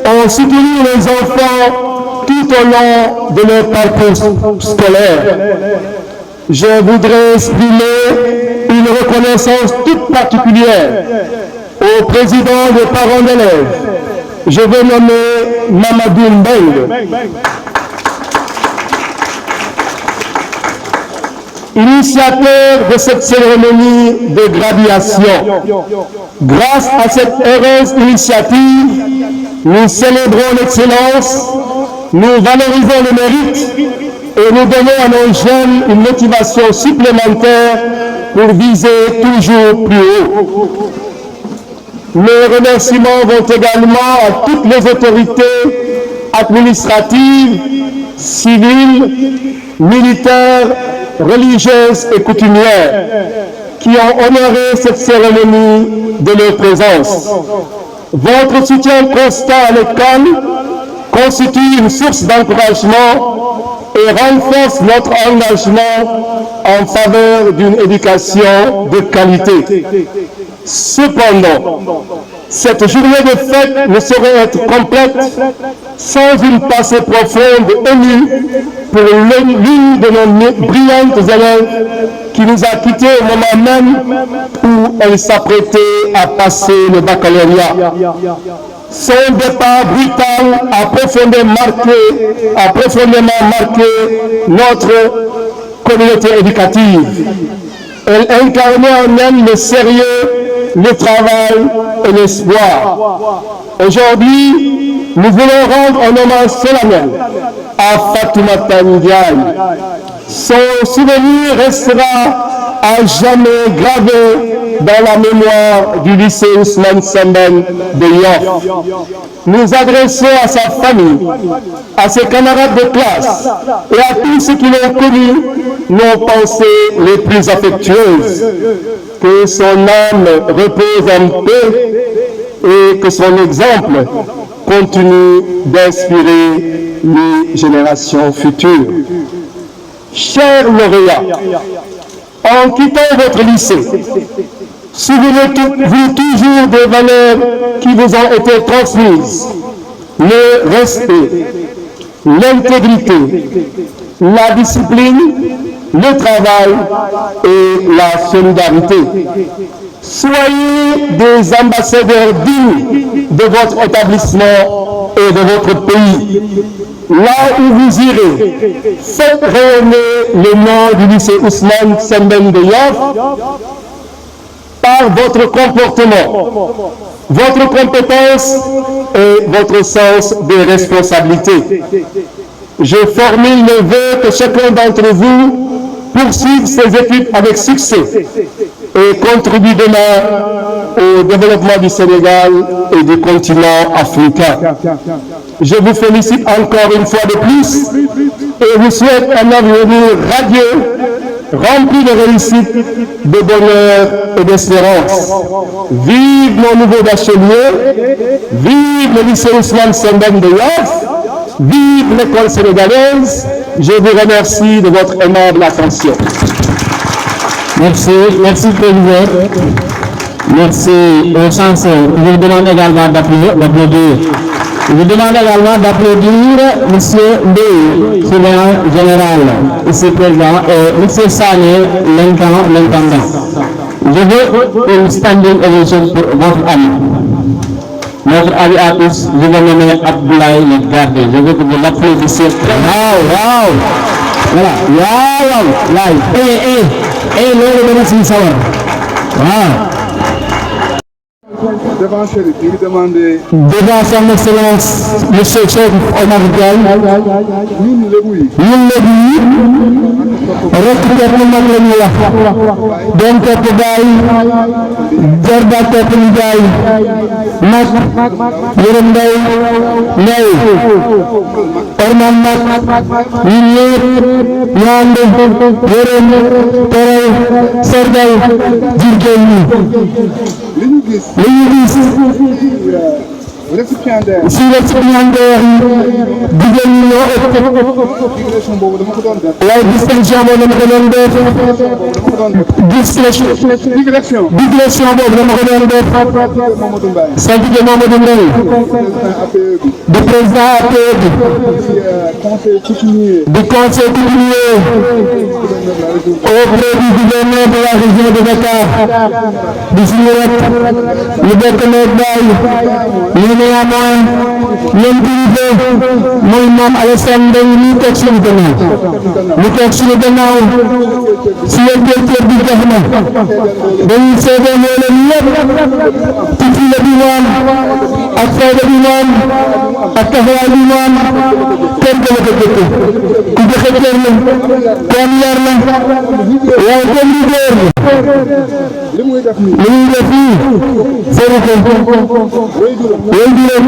ont soutenu les enfants tout au long de leur parcours scolaire. Je voudrais exprimer une reconnaissance toute particulière au président des parents d'élèves. Je vais nommer Mamadou Mbeng, initiateur de cette cérémonie de graduation. Grâce à cette heureuse initiative, nous célébrons l'excellence, nous valorisons le mérite et nous donnons à nos jeunes une motivation supplémentaire pour viser toujours plus haut. Mes remerciements vont également à toutes les autorités administratives, civiles, militaires, religieuses et coutumières qui ont honoré cette cérémonie de leur présence. Votre soutien constant à l'école constitue une source d'encouragement et renforce notre engagement en faveur d'une éducation de qualité. Cependant, cette journée de fête ne saurait être complète sans une pensée profonde émue pour l'une de nos brillantes élèves qui nous a quittés au moment même où elle s'apprêtait à passer le baccalauréat. Son départ brutal a profondément marqué notre communauté éducative. Elle incarnait en elle le sérieux, le travail et l'espoir. Aujourd'hui, nous voulons rendre un hommage solennel à Fatoumata Ndiaye. Son souvenir restera à jamais gravé dans la mémoire du lycée Ousmane Sembène de Yoff. Nous adressons à sa famille, à ses camarades de classe et à tous ceux qui l'ont connu nos pensées les plus affectueuses. Que son âme repose en paix et que son exemple continue d'inspirer les générations futures. Chers lauréats, en quittant votre lycée, souvenez-vous toujours des valeurs qui vous ont été transmises: le respect, l'intégrité, la discipline, le travail et la solidarité. Soyez des ambassadeurs dignes de votre établissement et de votre pays. Là où vous irez, faites rayonner le nom du lycée Ousmane Sembène de Yoff par votre comportement, votre compétence et votre sens des responsabilités. Je formule le vœu que chacun d'entre vous poursuive ses études avec succès et contribue demain au développement du Sénégal et du continent africain. Je vous félicite encore une fois de plus et vous souhaite un avenir radieux, rempli de réussite, de bonheur et d'espérance. Vive nos nouveaux bacheliers, vive le lycée Ousmane Sembène de Yoff, vive l'école sénégalaise. Je vous remercie de votre aimable attention. Merci, merci Président. Merci au censeur. Je vous demande également d'applaudir. Je vous demande également d'applaudir M. Ndeye, surveillant général, ici présent, et M. Sané, l'intendant. Je veux une standing ovation pour votre ami. Notre ami à tous, je vais nommer Abdoulaye le Gardé. Je veux que vous l'applaudissiez. Wow! Voilà, live. L'heure de merci savoir. Devant Chérif, il demandait. Devant son excellence, M. Cheikh Omar Diagne, ñun Lébu yi. rek topp mag la ñuy wax. doon topp baay, jarba topp nijaay, mag, yërëm ndey, orman mag, ñun ñëpp ñu ànd yërëm, teral, sargal, jigéen ñi. li ñu gis. récipiendaire. si récipiendaire yi jigéen ñi ñoo ëpp. digression boobu dama ko doon def. waaye distinction boobu dama ko doon def. digression boobu dama ko doon def. saltige Mamadou Mbaye. di président APE bi. di conseil coutumier. auprès du gouverneur de la région de Dakar. di suñu rek ñu bokk nekk baay. néanmoins ñoom kilifa mooy moom Alassane Mbengue ñu toog suñu gannaaw si yéen directeur bi jox na dañuy seede ne leen ñëpp ci fulla bi moom ak fayda bi moom ak taxawaay bi moom kenn dama ko jëkk ku joxe cër la ku am yar la waaye kenn du góor li muy def nii li muy def nii sori ko way juróom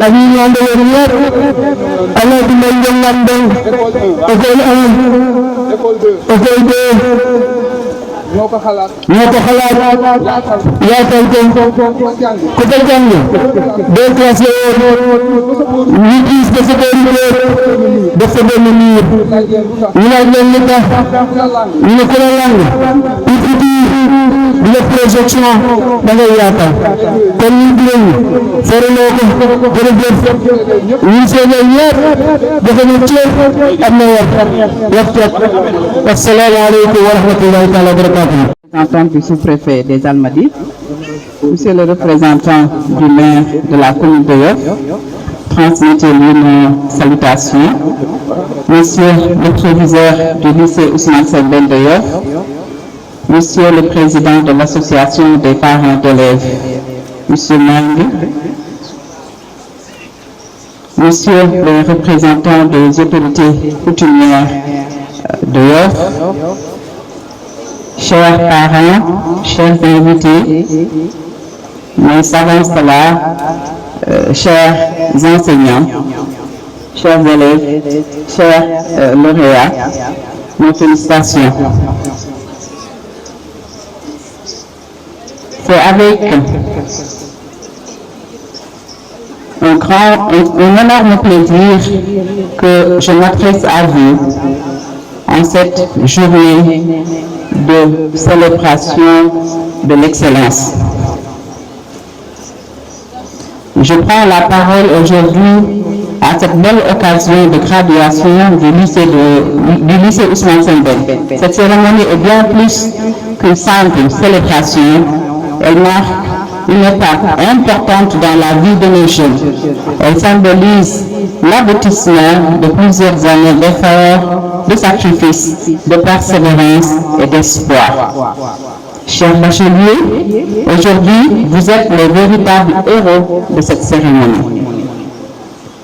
ak ñi ñu àndaloon ñëpp Allah di may njëngaan dong école 1 école 2 ñoo ko xalaat yaatal ko ku ko jàng deux classes la woon ñu gis ba sa boori kër def sa benn miir ñu laaj leen li tax ñu ne ko la lang pour futur di la projection da ngay yaatal kon ñu dileen faraloo ko jërëjëf ñu seedal ñëpp dafa ñu cër am na waxtu asalaamaaleykum wa rahmatullahi taala wa barakatuh. Représentant du sous-préfet des Almadies, monsieur le représentant du maire de la commune de Yoff, transmettez-lui nos salutations. Monsieur le proviseur du lycée Ousmane Sembène de Yoff, monsieur le président de l'association des parents d'élèves, monsieur Mang, monsieur le représentant des autorités coutumières de Yoff, chers parents, chers invités, mes savants là, chers enseignants, chers élèves, chers lauréats, nos félicitations. C'est avec un énorme plaisir que je m'adresse à vous en cette journée de célébration de l'excellence. Je prends la parole aujourd'hui à cette belle occasion de graduation du lycée Ousmane Sembène. Cette cérémonie est bien plus qu'une simple célébration. Elle marque une étape importante dans la vie de nos jeunes. Elle symbolise l'aboutissement de plusieurs années d'efforts, de sacrifices, de persévérance et d'espoir. Chers bacheliers, aujourd'hui, vous êtes les véritables héros de cette cérémonie.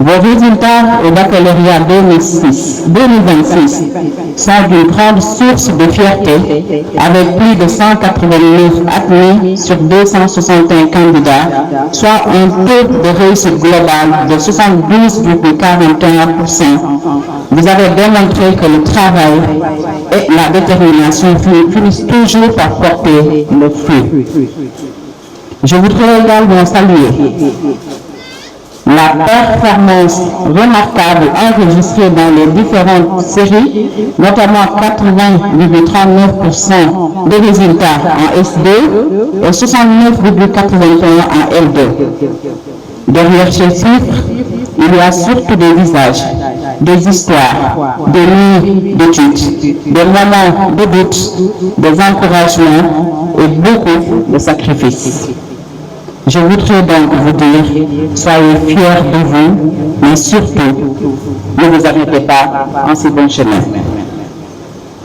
Vos résultats au baccalauréat 2026 sont d'une grande source de fierté, avec plus de 189 admis sur 261 candidats, soit un taux de réussite global de 72,41%. Vous avez démontré que le travail et la détermination finissent toujours par porter le fruit. Je voudrais également saluer la performance remarquable enregistrée dans les différentes séries, notamment 80,39% des résultats en S2 et 69,81% en L2. Derrière ces chiffres, il y a surtout des visages, des histoires, des nuits d'études, des moments de doute, des encouragements et beaucoup de sacrifices. Je voudrais donc vous dire, soyez fiers de vous, mais surtout, ne vous arrêtez pas en si bon chemin.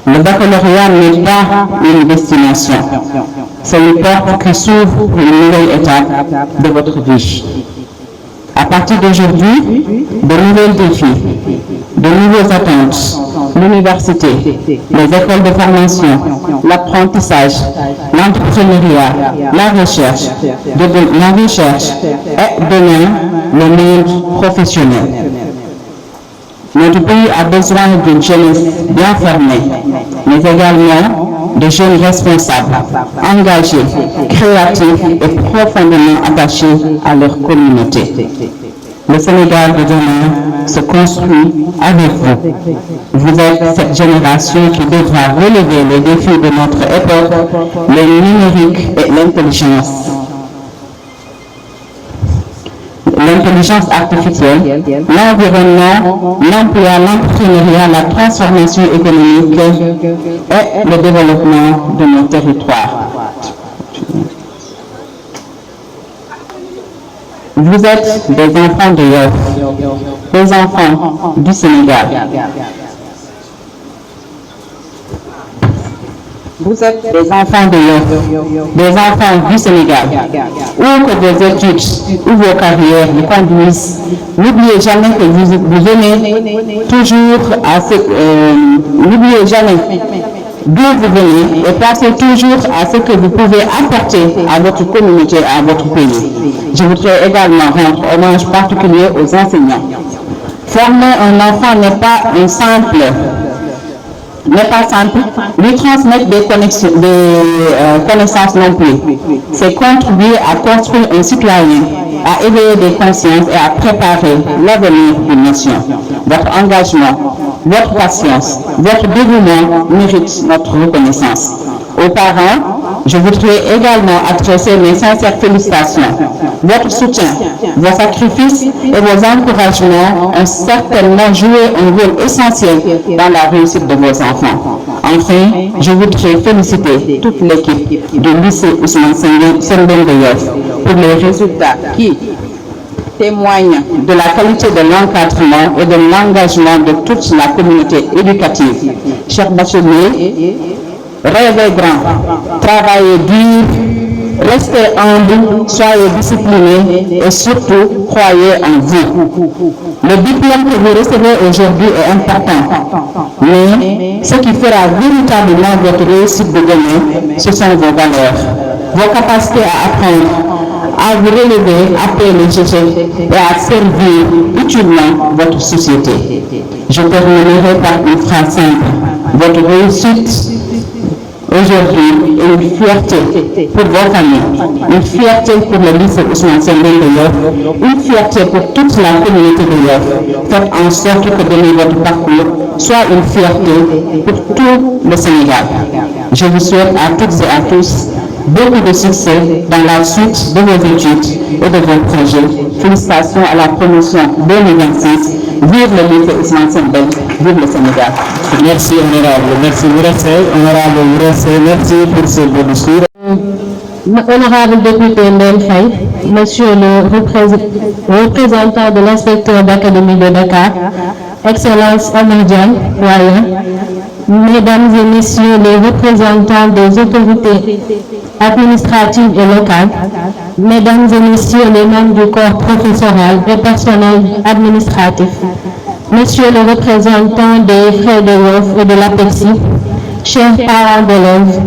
Le baccalauréat n'est pas une destination, c'est une porte qui s'ouvre pour une nouvelle étape de votre vie. À partir d'aujourd'hui, de nouvelles défis, de nouvelles attentes, l'université, les écoles de formation, l'apprentissage, l'entrepreneuriat, la recherche et demain le monde professionnel. Notre pays a besoin d'une jeunesse bien formée, mais également de jeunes responsables, engagés, créatifs et profondément attachés à leur communauté. Le Sénégal de demain se construit avec vous. Vous êtes cette génération qui devra relever les défis de notre époque, le numérique et l'intelligence. L'intelligence artificielle, l'environnement, l'emploi, l'entrepreneuriat, la transformation économique et le développement de nos territoires. Vous êtes des enfants de Yoff, des enfants du Sénégal. vous êtes des enfants de l'Europe, des enfants du Sénégal. Où que vos études ou vos carrières vous conduisent, n'oubliez jamais que vous venez toujours à ce... n'oubliez jamais d'où vous venez et pensez toujours à ce que vous pouvez apporter à votre communauté, à votre pays. Je voudrais également rendre hommage particulier aux enseignants. Former un enfant n'est pas simple, lui transmettre des connaissances non plus. C'est contribuer à construire un citoyen, à éveiller des consciences et à préparer l'avenir d'une nation. Votre engagement, votre patience, votre dévouement méritent notre reconnaissance. Aux parents, je voudrais également adresser mes sincères félicitations. Votre soutien, vos sacrifices et vos encouragements ont certainement joué un rôle essentiel dans la réussite de vos enfants. Enfin, je voudrais féliciter toute l'équipe du lycée Ousmane Sembène de Yoff pour les résultats qui témoignent de la qualité de l'encadrement et de l'engagement de toute la communauté éducative. Chers bacheliers, rêvez grand, travaillez dur, restez humbles, soyez disciplinés et surtout croyez en vous. Le diplôme que vous recevez aujourd'hui est important, mais ce qui fera véritablement votre réussite de demain, ce sont vos valeurs, vos capacités à apprendre, à vous relever après les échecs et à servir utilement votre société. Je terminerai par une phrase simple. Votre réussite aujourd'hui est une fierté pour vos familles, une fierté pour le lycée Ousmane Sembène de Yoff, une fierté pour toute la communauté de Yoff. Faites en sorte que donner votre parcours soit une fierté pour tout le Sénégal. Je vous souhaite à toutes et à tous beaucoup de succès dans la suite de vos études et de vos projets. Félicitations à la promotion 2026. Vive le lycée Ousmane Sembène, vive le Sénégal. Merci honorable, merci honorable, merci pour ce beau discours. Honorable député Ndel Faye, monsieur le représentant de l'inspecteur d'académie de Dakar, Excellence Amadjan, Mesdames et Messieurs les représentants des autorités administratives et locales, Mesdames et Messieurs les membres du corps professoral et personnel administratif, Monsieur le représentant des Frères de Yoff et de l'APEXI, chers parents d'élèves,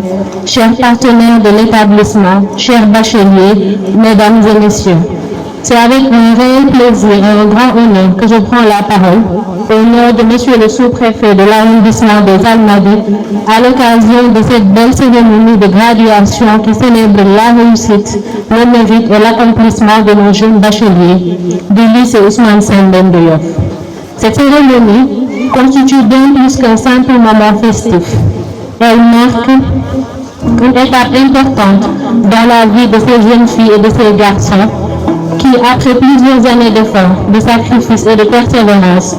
chers partenaires de l'établissement, chers bacheliers, Mesdames et Messieurs, c'est avec un réel plaisir et un grand honneur que je prends la parole au nom de Monsieur le sous-préfet de l'arrondissement des Almadies à l'occasion de cette belle cérémonie de graduation qui célèbre la réussite, le mérite et l'accomplissement de nos jeunes bacheliers du lycée Ousmane Sembène de Yoff. Cette cérémonie constitue bien plus qu'un simple moment festif. Elle marque une étape importante dans la vie de ces jeunes filles et de ces garçons qui, après plusieurs années d'efforts, de sacrifices et de persévérance,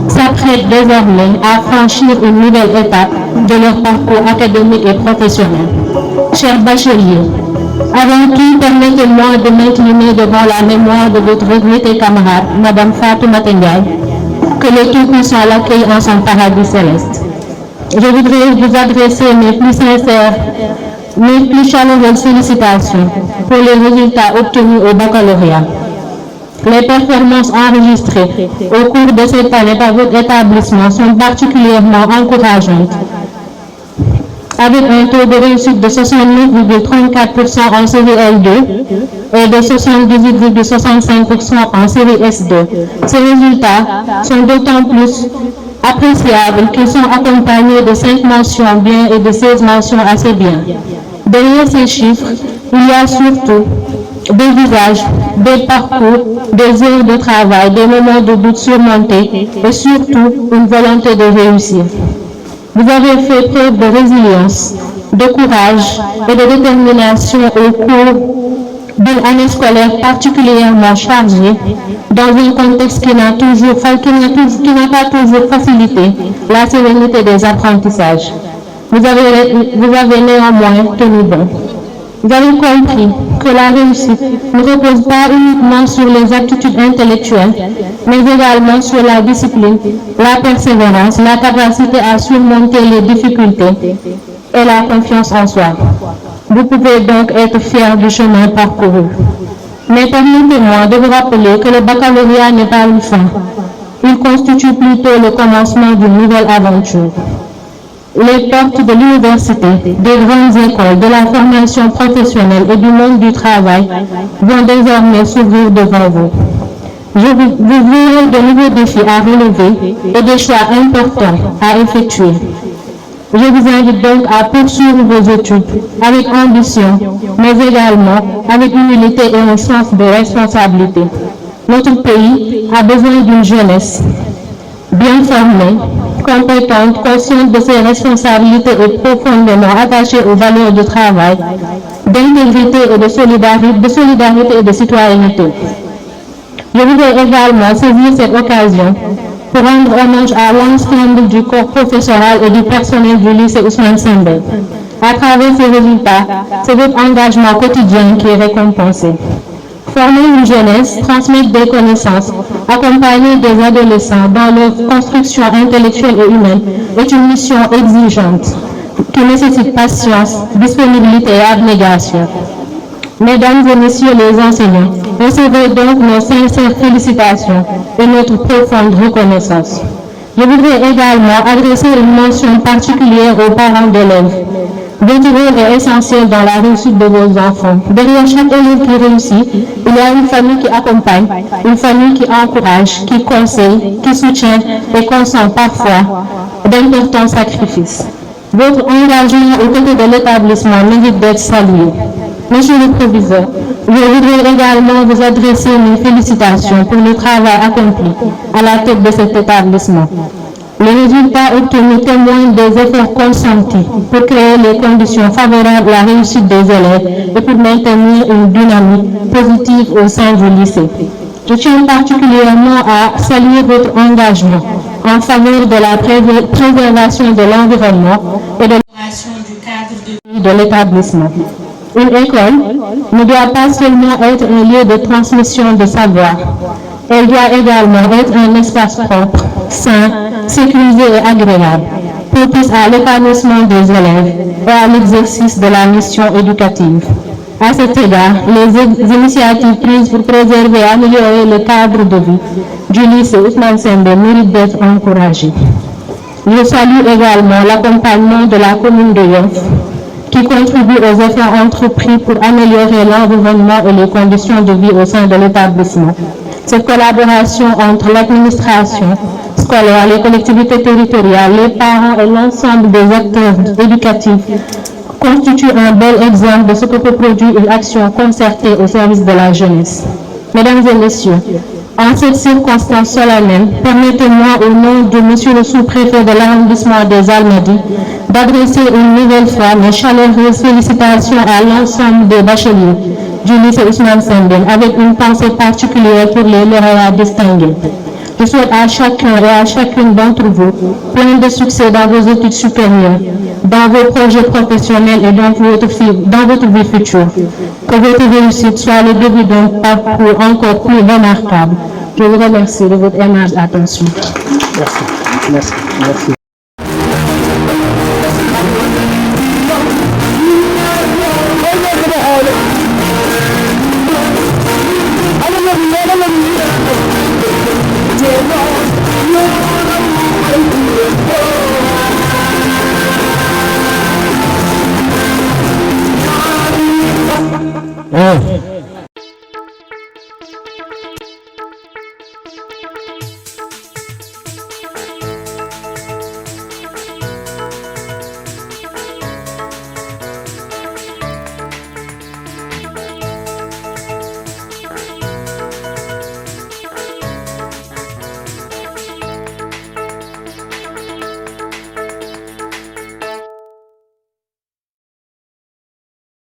s'apprêtent désormais à franchir une nouvelle étape de leur parcours académique et professionnel. Chers bacheliers, avant tout, permettez-moi de m'incliner devant la mémoire de votre regrettée camarade, Madame Fatou Ndiaye, que le Tout-Puissant l'accueille en son paradis céleste. Je voudrais vous adresser mes plus sincères, mes plus chaleureuses félicitations pour les résultats obtenus au baccalauréat. Les performances enregistrées au cours de cette année par votre établissement sont particulièrement encourageantes, avec un taux de réussite de 69,34% en série L2 et de 78,65% en série S2. Ces résultats sont d'autant plus appréciables qu'ils sont accompagnés de 5 mentions bien et de 16 mentions assez bien. Derrière ces chiffres, il y a surtout des visages, des parcours, des heures de travail, des moments de doute surmontés et surtout une volonté de réussir. Vous avez fait preuve de résilience, de courage et de détermination au cours d'une année scolaire particulièrement chargée, dans un contexte qui n'a pas toujours facilité la sérénité des apprentissages. Vous avez néanmoins tenu bon. Vous avez compris que la réussite ne repose pas uniquement sur les aptitudes intellectuelles, mais également sur la discipline, la persévérance, la capacité à surmonter les difficultés et la confiance en soi. Vous pouvez donc être fiers du chemin parcouru. Mais permettez-moi de vous rappeler que le baccalauréat n'est pas une fin. Il constitue plutôt le commencement d'une nouvelle aventure. Les portes de l'université, des grandes écoles, de la formation professionnelle et du monde du travail vont désormais s'ouvrir devant vous. Vous verrez de nouveaux défis à relever et des choix importants à effectuer. Je vous invite donc à poursuivre vos études avec ambition, mais également avec humilité et un sens de responsabilité. Notre pays a besoin d'une jeunesse bien formée, compétente, consciente de ses responsabilités et profondément attachée aux valeurs de travail, d'intégrité et de solidarité et de citoyenneté. Je voudrais également saisir cette occasion pour rendre hommage à l'ensemble du corps professoral et du personnel du lycée Ousmane Sembène. À travers ces résultats, c'est votre engagement quotidien qui est récompensé. Former une jeunesse, transmettre des connaissances, accompagner des adolescents dans leur construction intellectuelle et humaine est une mission exigeante qui nécessite patience, disponibilité et abnégation. Mesdames et messieurs les enseignants, recevez donc nos sincères félicitations et notre profonde reconnaissance. Je voudrais également adresser une mention particulière aux parents d'élèves. Votre rôle est essentiel dans la réussite de vos enfants. Derrière chaque élève qui réussit, il y a une famille qui accompagne, une famille qui encourage, qui conseille, qui soutient et consent parfois d'importants sacrifices. Votre engagement aux côtés de l'établissement mérite d'être salué. Monsieur le proviseur, je voudrais également vous adresser mes félicitations pour le travail accompli à la tête de cet établissement. Les résultats obtenus témoignent des efforts consentis pour créer les conditions favorables à la réussite des élèves et pour maintenir une dynamique positive au sein du lycée. Je tiens particulièrement à saluer votre engagement en faveur de la préservation de l'environnement et de l'amélioration du cadre de vie de l'établissement. Une école ne doit pas seulement être un lieu de transmission de savoir, elle doit également être un espace propre, sain, sécurisé et agréable, propice à l'épanouissement des élèves et à l'exercice de la mission éducative. À cet égard, les initiatives prises pour préserver et améliorer le cadre de vie du lycée Ousmane Sembène méritent d'être encouragées. Je salue également l'accompagnement de la commune de Yoff, qui contribue aux efforts entrepris pour améliorer l'environnement et les conditions de vie au sein de l'établissement. Cette collaboration entre l'administration scolaire, les collectivités territoriales, les parents et l'ensemble des acteurs éducatifs constitue un bel exemple de ce que peut produire une action concertée au service de la jeunesse. Mesdames et messieurs, en cette circonstance solennelle, permettez-moi au nom de Monsieur le sous-préfet de l'arrondissement des Almadies d'adresser une nouvelle fois mes chaleureuses félicitations à l'ensemble des bacheliers du lycée Ousmane Sembène avec une pensée particulière pour les lauréats distingués. Je souhaite à chacun et à chacune d'entre vous plein de succès dans vos études supérieures, dans vos projets professionnels et dans votre vie future. Que votre réussite soit le début d'un parcours encore plus remarquable. Je vous remercie de votre aimable attention. Merci.